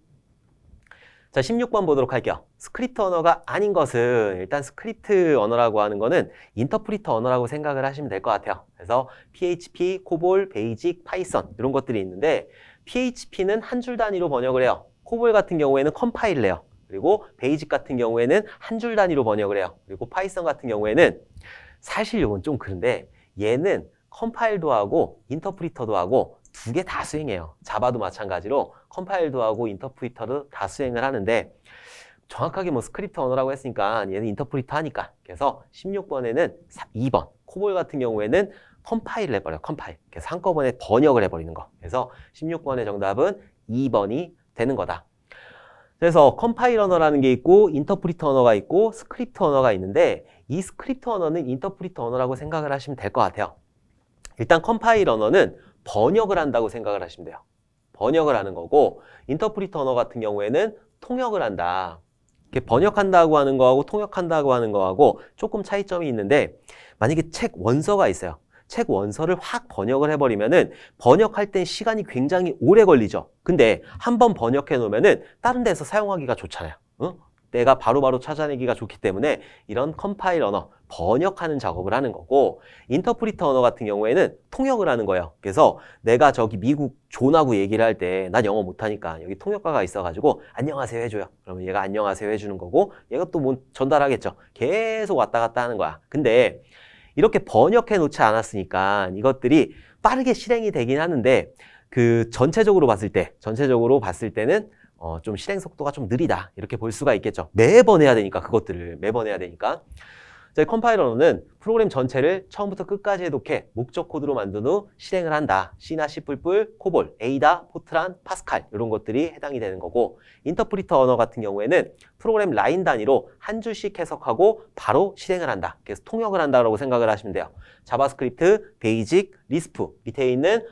자, 16번 보도록 할게요. 스크립트 언어가 아닌 것은 일단 스크립트 언어라고 하는 거는 인터프리터 언어라고 생각을 하시면 될 것 같아요. 그래서 PHP, 코볼, 베이직, 파이썬 이런 것들이 있는데 PHP는 한 줄 단위로 번역을 해요. 코볼 같은 경우에는 컴파일을 해요. 그리고 베이직 같은 경우에는 한 줄 단위로 번역을 해요. 그리고 파이썬 같은 경우에는 사실 이건 좀 그런데 얘는 컴파일도 하고 인터프리터도 하고 두 개 다 수행해요. 자바도 마찬가지로 컴파일도 하고 인터프리터도 다 수행을 하는데 정확하게 뭐 스크립트 언어라고 했으니까 얘는 인터프리터 하니까 그래서 16번에는 2번 코볼 같은 경우에는 컴파일을 해버려요. 컴파일. 그래서 한꺼번에 번역을 해버리는 거. 그래서 16번의 정답은 2번이 되는 거다. 그래서 컴파일 언어라는 게 있고 인터프리터 언어가 있고 스크립트 언어가 있는데 이 스크립트 언어는 인터프리터 언어라고 생각을 하시면 될 것 같아요. 일단 컴파일 언어는 번역을 한다고 생각을 하시면 돼요. 번역을 하는 거고 인터프리터 언어 같은 경우에는 통역을 한다. 이렇게 번역한다고 하는 거하고 통역한다고 하는 거하고 조금 차이점이 있는데 만약에 책 원서가 있어요. 책 원서를 확 번역을 해버리면은 번역할 땐 시간이 굉장히 오래 걸리죠. 근데 한번 번역해 놓으면은 다른 데서 사용하기가 좋잖아요. 응? 내가 바로바로 찾아내기가 좋기 때문에 이런 컴파일 언어, 번역하는 작업을 하는 거고 인터프리터 언어 같은 경우에는 통역을 하는 거예요. 그래서 내가 저기 미국 존하고 얘기를 할 때 난 영어 못하니까 여기 통역가가 있어가지고 안녕하세요 해줘요. 그러면 얘가 안녕하세요 해주는 거고 얘가 또 뭐 전달하겠죠. 계속 왔다 갔다 하는 거야. 근데 이렇게 번역해 놓지 않았으니까 이것들이 빠르게 실행이 되긴 하는데 그 전체적으로 봤을 때는 좀 실행 속도가 좀 느리다 이렇게 볼 수가 있겠죠. 매번 해야 되니까 그것들을 매번 해야 되니까. 자, 컴파일러는 프로그램 전체를 처음부터 끝까지 해독해 목적 코드로 만든 후 실행을 한다. C나 C++, 코볼, 에이다, 포트란, 파스칼 이런 것들이 해당이 되는 거고 인터프리터 언어 같은 경우에는 프로그램 라인 단위로 한 줄씩 해석하고 바로 실행을 한다. 그래서 통역을 한다고 생각을 하시면 돼요. 자바스크립트, 베이직, 리스프 밑에 있는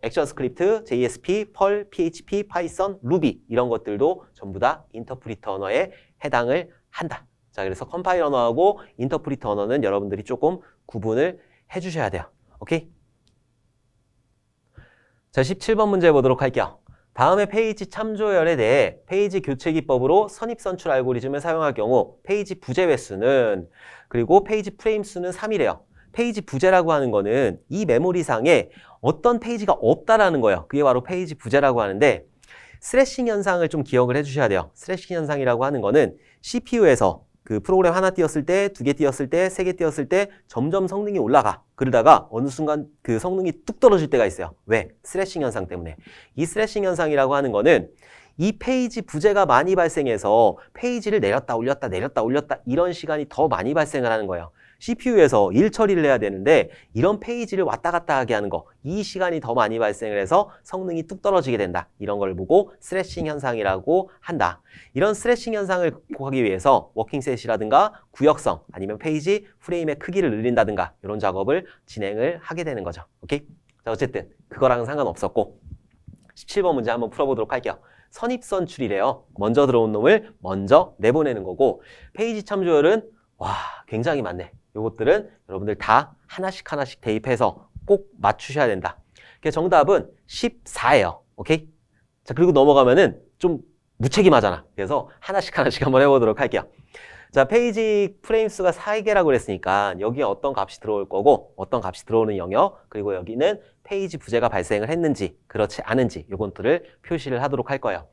액션 스크립트, JSP, 펄, PHP, 파이썬, 루비 이런 것들도 전부 다 인터프리터 언어에 해당을 한다. 자, 그래서 컴파일 언어하고 인터프리터 언어는 여러분들이 조금 구분을 해주셔야 돼요. 오케이? 자, 17번 문제 보도록 할게요. 다음에 페이지 참조열에 대해 페이지 교체 기법으로 선입선출 알고리즘을 사용할 경우 페이지 부재 횟수는 그리고 페이지 프레임 수는 3이래요. 페이지 부재라고 하는 거는 이 메모리상에 어떤 페이지가 없다라는 거예요. 그게 바로 페이지 부재라고 하는데 스래싱 현상을 좀 기억을 해주셔야 돼요. 스래싱 현상이라고 하는 거는 CPU에서 그 프로그램 하나 띄웠을 때, 두 개 띄웠을 때, 세 개 띄웠을 때 점점 성능이 올라가. 그러다가 어느 순간 그 성능이 뚝 떨어질 때가 있어요. 왜? 스래싱 현상 때문에. 이 스래싱 현상이라고 하는 거는 이 페이지 부재가 많이 발생해서 페이지를 내렸다 올렸다 내렸다 올렸다 이런 시간이 더 많이 발생을 하는 거예요. CPU에서 일 처리를 해야 되는데 이런 페이지를 왔다 갔다 하게 하는 거, 이 시간이 더 많이 발생을 해서 성능이 뚝 떨어지게 된다. 이런 걸 보고 스래싱 현상이라고 한다. 이런 스래싱 현상을 극복하기 위해서 워킹셋이라든가 구역성 아니면 페이지 프레임의 크기를 늘린다든가 이런 작업을 진행을 하게 되는 거죠. 오케이? 자, 어쨌든 그거랑은 상관없었고 17번 문제 한번 풀어보도록 할게요. 선입선 출이래요. 먼저 들어온 놈을 먼저 내보내는 거고 페이지 참조율은 와 굉장히 많네. 요것들은 여러분들 다 하나씩 대입해서 꼭 맞추셔야 된다. 그래서 정답은 14예요. 오케이? 자, 그리고 넘어가면은 좀 무책임하잖아. 그래서 하나씩 한번 해보도록 할게요. 자, 페이지 프레임 수가 4개라고 그랬으니까 여기에 어떤 값이 들어올 거고 어떤 값이 들어오는 영역, 그리고 여기는 페이지 부재가 발생을 했는지 그렇지 않은지 요것들을 표시를 하도록 할 거예요.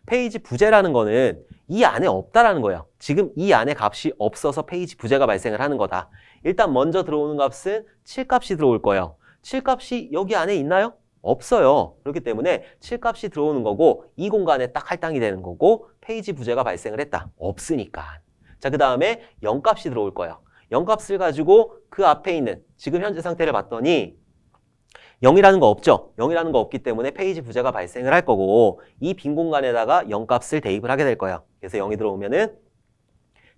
페이지 부재라는 거는 이 안에 없다라는 거예요. 지금 이 안에 값이 없어서 페이지 부재가 발생을 하는 거다. 일단 먼저 들어오는 값은 7값이 들어올 거예요. 7값이 여기 안에 있나요? 없어요. 그렇기 때문에 7값이 들어오는 거고 이 공간에 딱 할당이 되는 거고 페이지 부재가 발생을 했다. 없으니까. 자, 그 다음에 0값이 들어올 거예요. 0값을 가지고 그 앞에 있는 지금 현재 상태를 봤더니 0이라는 거 없죠? 0이라는 거 없기 때문에 페이지 부재가 발생을 할 거고 이 빈 공간에다가 0값을 대입을 하게 될 거예요. 그래서 0이 들어오면은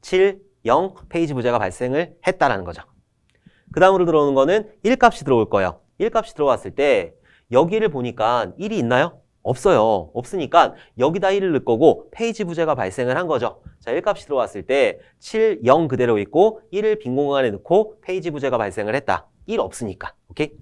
7, 0 페이지 부재가 발생을 했다라는 거죠. 그 다음으로 들어오는 거는 1값이 들어올 거예요. 1값이 들어왔을 때 여기를 보니까 1이 있나요? 없어요. 없으니까 여기다 1을 넣을 거고 페이지 부재가 발생을 한 거죠. 자, 1값이 들어왔을 때 7, 0 그대로 있고 1을 빈 공간에 넣고 페이지 부재가 발생을 했다. 1 없으니까. 오케이?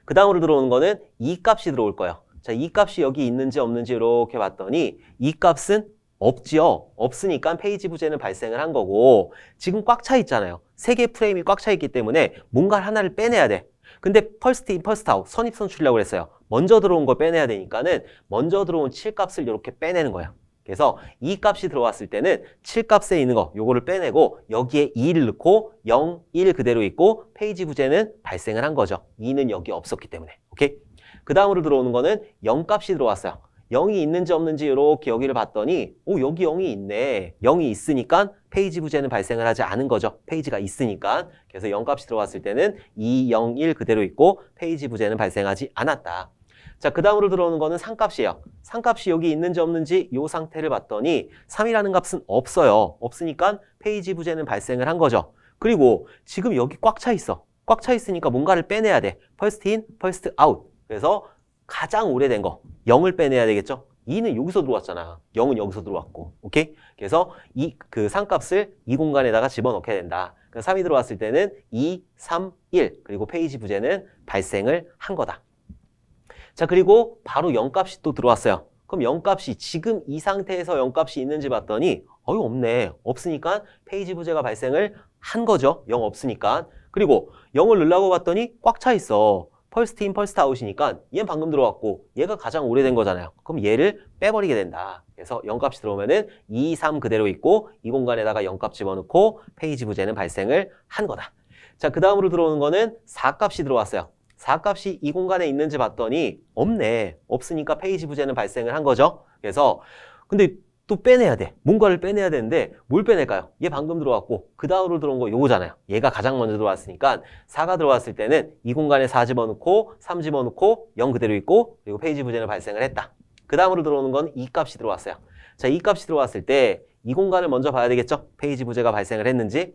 그 다음으로 들어오는 거는 2값이 들어올 거예요. 자, 2값이 여기 있는지 없는지 이렇게 봤더니 2값은 없지요. 없으니까 페이지 부재는 발생을 한 거고 지금 꽉 차 있잖아요. 3개 프레임이 꽉 차 있기 때문에 뭔가 하나를 빼내야 돼. 근데 퍼스트 인, 퍼스트 아웃, 선입선 출이라고 그랬어요. 먼저 들어온 걸 빼내야 되니까는 먼저 들어온 7값을 이렇게 빼내는 거예요. 그래서 2값이 들어왔을 때는 7값에 있는 거 요거를 빼내고 여기에 2를 넣고 0, 1 그대로 있고 페이지 부재는 발생을 한 거죠. 2는 여기 없었기 때문에. 오케이? 그 다음으로 들어오는 거는 0값이 들어왔어요. 0이 있는지 없는지 이렇게 여기를 봤더니 여기 0이 있네. 0이 있으니까 페이지 부재는 발생을 하지 않은 거죠. 페이지가 있으니까. 그래서 0값이 들어왔을 때는 2, 0, 1 그대로 있고 페이지 부재는 발생하지 않았다. 자, 그 다음으로 들어오는 거는 3값이에요. 3값이 여기 있는지 없는지 이 상태를 봤더니 3이라는 값은 없어요. 없으니까 페이지 부재는 발생을 한 거죠. 그리고 지금 여기 꽉 차 있어. 꽉 차 있으니까 뭔가를 빼내야 돼. 퍼스트 인, 퍼스트 아웃. 그래서 가장 오래된 거 0을 빼내야 되겠죠. 2는 여기서 들어왔잖아. 0은 여기서 들어왔고. 오케이? 그래서 그 3값을 이 공간에다가 집어넣게 된다. 3이 들어왔을 때는 2, 3, 1 그리고 페이지 부재는 발생을 한 거다. 자, 그리고 바로 0값이 또 들어왔어요. 그럼 0값이 지금 이 상태에서 0값이 있는지 봤더니 없네. 없으니까 페이지 부재가 발생을 한 거죠. 0 없으니까. 그리고 0을 넣으려고 봤더니 꽉 차 있어. 퍼스트 인, 퍼스트 아웃이니까 얘는 방금 들어왔고 얘가 가장 오래된 거잖아요. 그럼 얘를 빼버리게 된다. 그래서 0값이 들어오면은 2, 3 그대로 있고 이 공간에다가 0값 집어넣고 페이지 부재는 발생을 한 거다. 자, 그 다음으로 들어오는 거는 4값이 들어왔어요. 4값이 이 공간에 있는지 봤더니 없네. 없으니까 페이지 부재는 발생을 한 거죠. 그래서 근데 또 빼내야 돼. 뭔가를 빼내야 되는데 뭘 빼낼까요? 얘 방금 들어왔고 그 다음으로 들어온 거 요거잖아요. 얘가 가장 먼저 들어왔으니까 4가 들어왔을 때는 이 공간에 4 집어넣고 3 집어넣고 0 그대로 있고 그리고 페이지 부재는 발생을 했다. 그 다음으로 들어오는 건 2값이 들어왔어요. 자, 2값이 들어왔을 때 이 공간을 먼저 봐야 되겠죠? 페이지 부재가 발생을 했는지.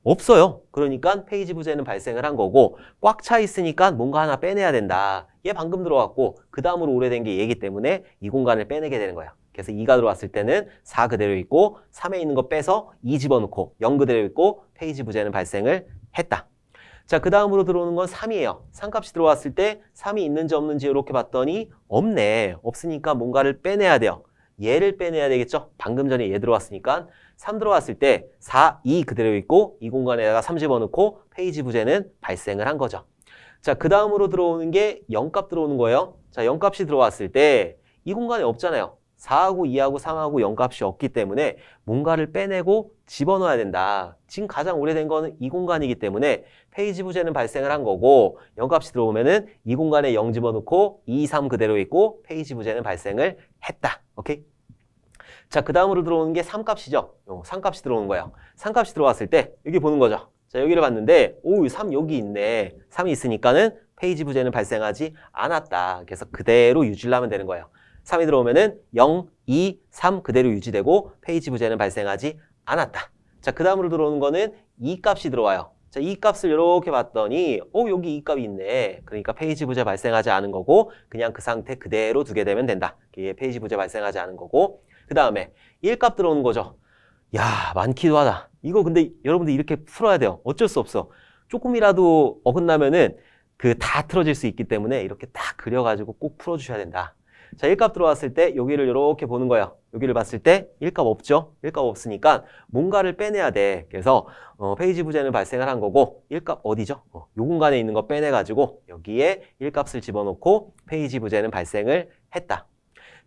없어요. 그러니까 페이지 부재는 발생을 한 거고 꽉 차 있으니까 뭔가 하나 빼내야 된다. 얘 방금 들어왔고 그 다음으로 오래된 게 얘기 때문에 이 공간을 빼내게 되는 거야. 그래서 2가 들어왔을 때는 4 그대로 있고 3에 있는 거 빼서 2 집어넣고 0 그대로 있고 페이지 부재는 발생을 했다. 자, 그 다음으로 들어오는 건 3이에요. 3값이 들어왔을 때 3이 있는지 없는지 이렇게 봤더니 없네. 없으니까 뭔가를 빼내야 돼요. 얘를 빼내야 되겠죠? 방금 전에 얘 들어왔으니까 3 들어왔을 때 4, 2 그대로 있고 이 공간에다가 3 집어넣고 페이지 부재는 발생을 한 거죠. 자, 그 다음으로 들어오는 게 0값 들어오는 거예요. 자, 0값이 들어왔을 때 이 공간에 없잖아요. 4하고 2하고 3하고 0값이 없기 때문에 뭔가를 빼내고 집어넣어야 된다. 지금 가장 오래된 거는 이 공간이기 때문에 페이지 부재는 발생을 한 거고 0값이 들어오면은 이 공간에 0 집어넣고 2, 3 그대로 있고 페이지 부재는 발생을 했다. 오케이? 자, 그 다음으로 들어오는 게 3값이죠. 3값이 들어오는 거예요. 3값이 들어왔을 때 여기 보는 거죠. 자, 여기를 봤는데 3 여기 있네. 3이 있으니까는 페이지 부재는 발생하지 않았다. 그래서 그대로 유지를 하면 되는 거예요. 3이 들어오면은 0, 2, 3 그대로 유지되고 페이지 부재는 발생하지 않았다. 자, 그 다음으로 들어오는 거는 2 값이 들어와요. 자, 이 값을 이렇게 봤더니 여기 이 값이 있네. 그러니까 페이지 부재 발생하지 않은 거고 그냥 그 상태 그대로 두게 되면 된다. 이게 페이지 부재 발생하지 않은 거고 그 다음에 1 값 들어오는 거죠. 야, 많기도 하다. 이거 근데 여러분들 이렇게 풀어야 돼요. 어쩔 수 없어. 조금이라도 어긋나면은 다 틀어질 수 있기 때문에 이렇게 딱 그려가지고 꼭 풀어주셔야 된다. 자, 1값 들어왔을 때 여기를 이렇게 보는 거예요. 여기를 봤을 때 1값 없죠? 1값 없으니까 뭔가를 빼내야 돼. 그래서 페이지 부재는 발생을 한 거고 1값 어디죠? 요 공간에 있는 거 빼내가지고 여기에 1값을 집어넣고 페이지 부재는 발생을 했다.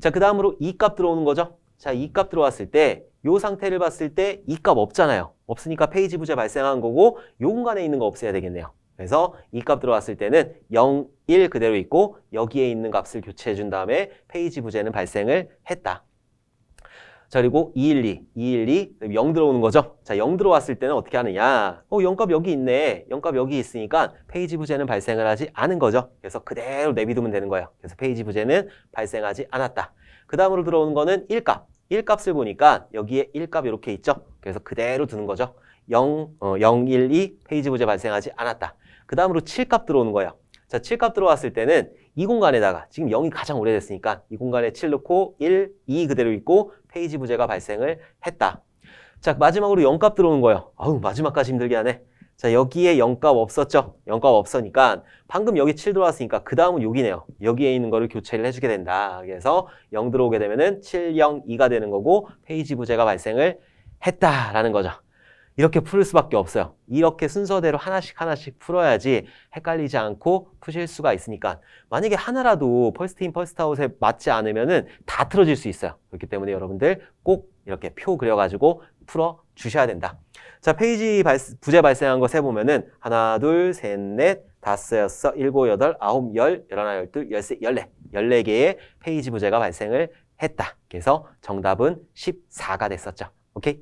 자, 그 다음으로 2값 들어오는 거죠? 자, 2값 들어왔을 때 요 상태를 봤을 때 2값 없잖아요. 없으니까 페이지 부재 발생한 거고 요 공간에 있는 거 없애야 되겠네요. 그래서 2값 들어왔을 때는 0, 1 그대로 있고 여기에 있는 값을 교체해 준 다음에 페이지 부재는 발생을 했다. 자, 그리고 212, 212, 0 들어오는 거죠. 자, 0 들어왔을 때는 어떻게 하느냐. 0값 여기 있네. 0값 여기 있으니까 페이지 부재는 발생을 하지 않은 거죠. 그래서 그대로 내비두면 되는 거예요. 그래서 페이지 부재는 발생하지 않았다. 그 다음으로 들어오는 거는 1값. 1값을 보니까 여기에 1값 이렇게 있죠. 그래서 그대로 두는 거죠. 0, 1, 2 페이지 부재 발생하지 않았다. 그 다음으로 7값 들어오는 거예요. 자, 7값 들어왔을 때는 이 공간에다가 지금 0이 가장 오래됐으니까 이 공간에 7 넣고 1, 2 그대로 있고 페이지 부재가 발생을 했다. 자, 마지막으로 0값 들어오는 거예요. 마지막까지 힘들게 하네. 자, 여기에 0값 없었죠? 0값 없으니까 방금 여기 7 들어왔으니까 그 다음은 여기네요. 여기에 있는 거를 교체를 해주게 된다. 그래서 0 들어오게 되면은 7, 0, 2가 되는 거고 페이지 부재가 발생을 했다라는 거죠. 이렇게 풀 수밖에 없어요. 이렇게 순서대로 하나씩 풀어야지 헷갈리지 않고 푸실 수가 있으니까. 만약에 하나라도 퍼스트인 퍼스트아웃에 맞지 않으면은 다 틀어질 수 있어요. 그렇기 때문에 여러분들 꼭 이렇게 표 그려가지고 풀어 주셔야 된다. 자, 페이지 부재 발생한 거 세보면은 하나, 둘, 셋, 넷, 다섯, 여섯, 일곱, 여덟, 아홉, 열, 열하나, 열둘, 열세, 열네. 14개의 페이지 부재가 발생을 했다. 그래서 정답은 14가 됐었죠. 오케이?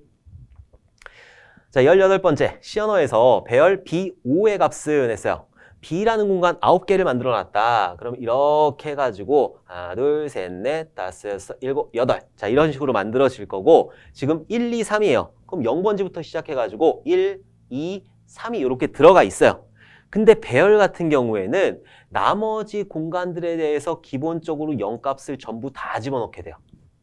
자, 18번째 시언어에서 배열 B5의 값을 냈어요. B라는 공간 9개를 만들어 놨다. 그럼 이렇게 해가지고 하나, 둘, 셋, 넷, 다섯, 여섯, 일곱, 여덟. 자, 이런 식으로 만들어질 거고 지금 1, 2, 3이에요. 그럼 0번지부터 시작해가지고 1, 2, 3이 이렇게 들어가 있어요. 근데 배열 같은 경우에는 나머지 공간들에 대해서 기본적으로 0값을 전부 다 집어넣게 돼요.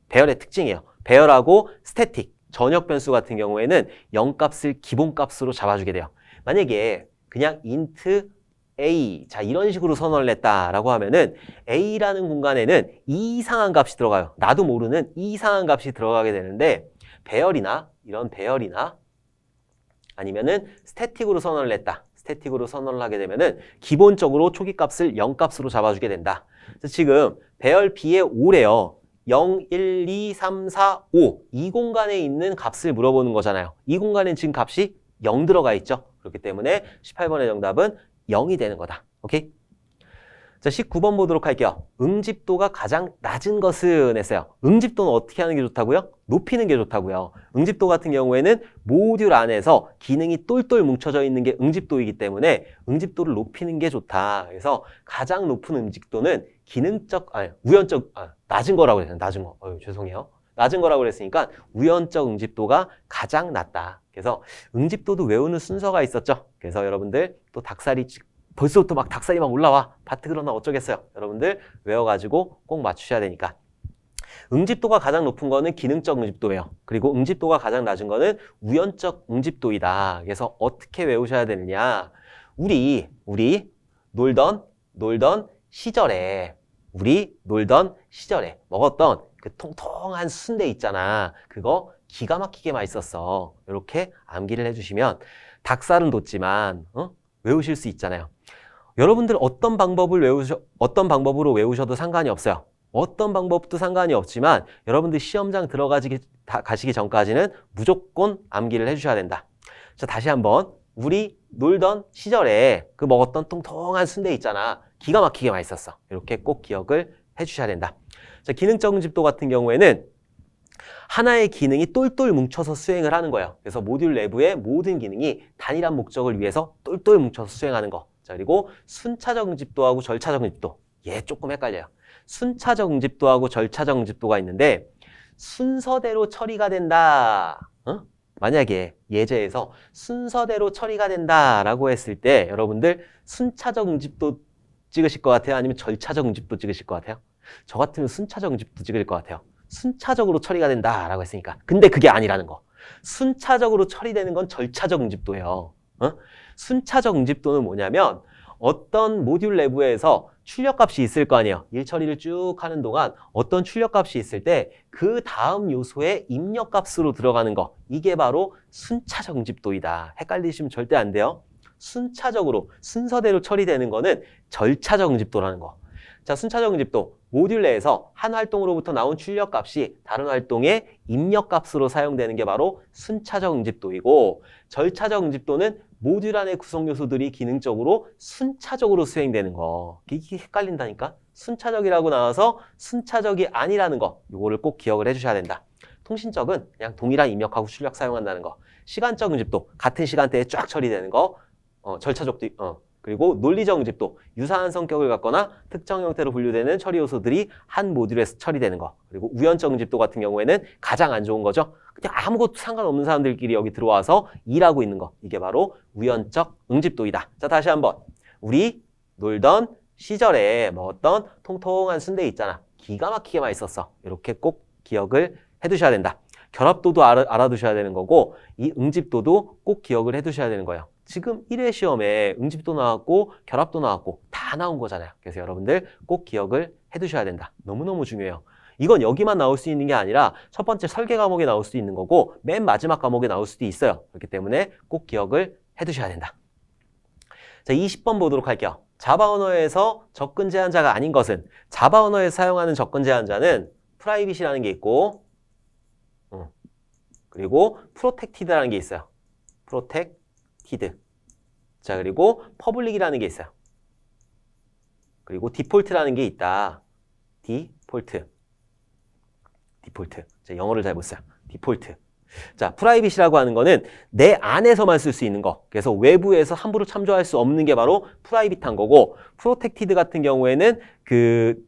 배열의 특징이에요. 배열하고 스태틱, 전역 변수 같은 경우에는 0값을 기본값으로 잡아주게 돼요. 만약에 그냥 int a, 자 이런 식으로 선언을 했다라고 하면은 a라는 공간에는 이상한 값이 들어가요. 나도 모르는 이상한 값이 들어가게 되는데 배열이나 이런 배열이나 아니면은 스태틱으로 선언을 했다. 스태틱으로 선언을 하게 되면은 기본적으로 초기 값을 0값으로 잡아주게 된다. 그래서 지금 배열 b의 5래요. 0, 1, 2, 3, 4, 5 이 공간에 있는 값을 물어보는 거잖아요. 이 공간엔 지금 값이 0 들어가 있죠. 그렇기 때문에 18번의 정답은 0이 되는 거다. 오케이? 자, 19번 보도록 할게요. 응집도가 가장 낮은 것은 했어요. 응집도는 어떻게 하는 게 좋다고요? 높이는 게 좋다고요. 응집도 같은 경우에는 모듈 안에서 기능이 똘똘 뭉쳐져 있는 게 응집도이기 때문에 응집도를 높이는 게 좋다. 그래서 가장 높은 응집도는 우연적, 낮은 거라고 그랬어요. 낮은 거. 죄송해요. 낮은 거라고 그랬으니까 우연적 응집도가 가장 낮다. 그래서 응집도도 외우는 순서가 있었죠. 그래서 여러분들 또 벌써부터 막 닭살이 막 올라와. 바트 그러나 어쩌겠어요. 여러분들 외워가지고 꼭 맞추셔야 되니까. 응집도가 가장 높은 거는 기능적 응집도예요. 그리고 응집도가 가장 낮은 거는 우연적 응집도이다. 그래서 어떻게 외우셔야 되느냐. 우리 놀던 시절에 먹었던 그 통통한 순대 있잖아. 그거 기가 막히게 맛있었어. 이렇게 암기를 해주시면 닭살은 돋지만 외우실 수 있잖아요. 여러분들 어떤 방법으로 외우셔도 상관이 없어요. 어떤 방법도 상관이 없지만 여러분들 시험장 가시기 전까지는 무조건 암기를 해주셔야 된다. 자, 다시 한번 우리 놀던 시절에 그 먹었던 통통한 순대 있잖아. 기가 막히게 맛있었어. 이렇게 꼭 기억을 해주셔야 된다. 자, 기능적 응집도 같은 경우에는 하나의 기능이 똘똘 뭉쳐서 수행을 하는 거예요. 그래서 모듈 내부의 모든 기능이 단일한 목적을 위해서 똘똘 뭉쳐서 수행하는 거. 자, 그리고 순차적 응집도하고 절차적 응집도. 얘 조금 헷갈려요. 순차적 응집도하고 절차적 응집도가 있는데 순서대로 처리가 된다. 만약에 예제에서 순서대로 처리가 된다라고 했을 때 여러분들 순차적 응집도 찍으실 것 같아요? 아니면 절차적 응집도 찍으실 것 같아요? 저 같으면 순차적 응집도 찍을 것 같아요. 순차적으로 처리가 된다라고 했으니까. 근데 그게 아니라는 거. 순차적으로 처리되는 건 절차적 응집도예요. 순차적 응집도는 뭐냐면 어떤 모듈 내부에서 출력값이 있을 거 아니에요. 일 처리를 쭉 하는 동안 어떤 출력값이 있을 때 그 다음 요소의 입력값으로 들어가는 거. 이게 바로 순차적 응집도이다. 헷갈리시면 절대 안 돼요. 순차적으로, 순서대로 처리되는 거는 절차적 응집도라는 거. 자, 순차적 응집도. 모듈 내에서 한 활동으로부터 나온 출력값이 다른 활동의 입력값으로 사용되는 게 바로 순차적 응집도이고, 절차적 응집도는 모듈 안의 구성 요소들이 기능적으로 순차적으로 수행되는 거. 이게 헷갈린다니까? 순차적이라고 나와서 순차적이 아니라는 거. 이거를 꼭 기억을 해주셔야 된다. 통신적은 그냥 동일한 입력하고 출력 사용한다는 거. 시간적 응집도, 같은 시간대에 쫙 처리되는 거. 절차적도, 그리고 논리적 응집도, 유사한 성격을 갖거나 특정 형태로 분류되는 처리 요소들이 한 모듈에서 처리되는 거. 그리고 우연적 응집도 같은 경우에는 가장 안 좋은 거죠. 그냥 아무것도 상관없는 사람들끼리 여기 들어와서 일하고 있는 거. 이게 바로 우연적 응집도이다. 자, 다시 한번. 우리 놀던 시절에 먹었던 통통한 순대 있잖아. 기가 막히게 맛있었어. 이렇게 꼭 기억을 해두셔야 된다. 결합도도 알아두셔야 되는 거고, 이 응집도도 꼭 기억을 해두셔야 되는 거예요. 지금 1회 시험에 응집도 나왔고 결합도 나왔고 다 나온 거잖아요. 그래서 여러분들 꼭 기억을 해두셔야 된다. 너무너무 중요해요. 이건 여기만 나올 수 있는 게 아니라 첫 번째 설계 과목에 나올 수도 있는 거고 맨 마지막 과목에 나올 수도 있어요. 그렇기 때문에 꼭 기억을 해두셔야 된다. 자, 20번 보도록 할게요. 자바 언어에서 접근 제한자가 아닌 것은, 자바 언어에서 사용하는 접근 제한자는 프라이빗이라는 게 있고 그리고 프로텍티드라는 게 있어요. 프로텍티드. 자, 그리고 퍼블릭이라는 게 있어요. 그리고 디폴트라는 게 있다. 디폴트. 자, 영어를 잘 못 써요. 디폴트. 자, 프라이빗이라고 하는 거는 내 안에서만 쓸 수 있는 거. 그래서 외부에서 함부로 참조할 수 없는 게 바로 프라이빗한 거고, 프로텍티드 같은 경우에는 그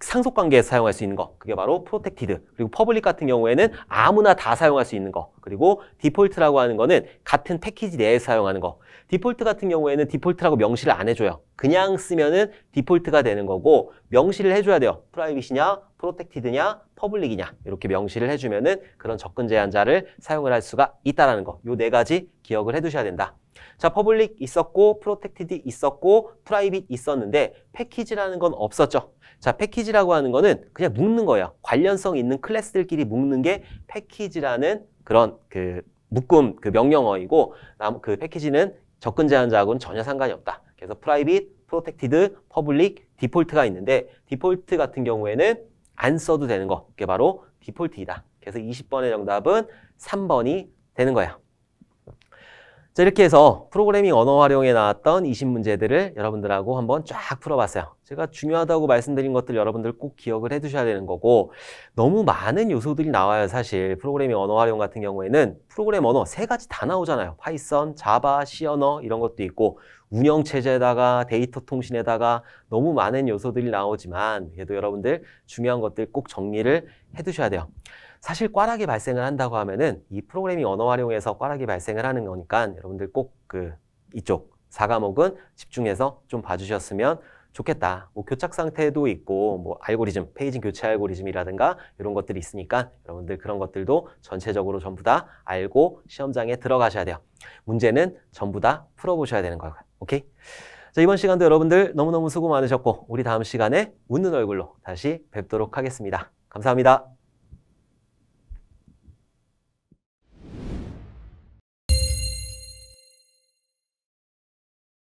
상속관계에서 사용할 수 있는 거. 그게 바로 프로텍티드. 그리고 퍼블릭 같은 경우에는 아무나 다 사용할 수 있는 거. 그리고 디폴트라고 하는 거는 같은 패키지 내에서 사용하는 거. 디폴트 같은 경우에는 디폴트라고 명시를 안 해줘요. 그냥 쓰면은 디폴트가 되는 거고, 명시를 해줘야 돼요. 프라이빗이냐, 프로텍티드냐, 퍼블릭이냐. 이렇게 명시를 해주면은 그런 접근 제한자를 사용을 할 수가 있다라는 거. 요 네 가지 기억을 해두셔야 된다. 자, 퍼블릭 있었고, 프로텍티드 있었고, 프라이빗 있었는데 패키지라는 건 없었죠. 자, 패키지라고 하는 거는 그냥 묶는 거예요. 관련성 있는 클래스들끼리 묶는 게 패키지라는 그런 그 묶음, 그 명령어이고, 그 패키지는 접근 제한자하고는 전혀 상관이 없다. 그래서 프라이빗, 프로텍티드, 퍼블릭, 디폴트가 있는데, 디폴트 같은 경우에는 안 써도 되는 거. 그게 바로 디폴트이다. 그래서 20번의 정답은 3번이 되는 거예요. 자, 이렇게 해서 프로그래밍 언어 활용에 나왔던 20문제들을 여러분들하고 한번 쫙 풀어봤어요. 제가 중요하다고 말씀드린 것들 여러분들 꼭 기억을 해두셔야 되는 거고, 너무 많은 요소들이 나와요. 사실 프로그래밍 언어 활용 같은 경우에는 프로그램 언어 3가지 다 나오잖아요. 파이썬, 자바, C 언어 이런 것도 있고, 운영체제에다가 데이터 통신에다가 너무 많은 요소들이 나오지만 그래도 여러분들 중요한 것들 꼭 정리를 해두셔야 돼요. 사실 꽈락이 발생을 한다고 하면은 이 프로그래밍 언어 활용에서 꽈락이 발생을 하는 거니까 여러분들 꼭 이쪽 4과목은 집중해서 좀 봐주셨으면 좋겠다. 뭐 교착 상태도 있고 뭐 알고리즘, 페이징 교체 알고리즘이라든가 이런 것들이 있으니까 여러분들 그런 것들도 전체적으로 전부 다 알고 시험장에 들어가셔야 돼요. 문제는 전부 다 풀어보셔야 되는 거예요. 오케이? 자, 이번 시간도 여러분들 너무너무 수고 많으셨고 우리 다음 시간에 웃는 얼굴로 다시 뵙도록 하겠습니다. 감사합니다.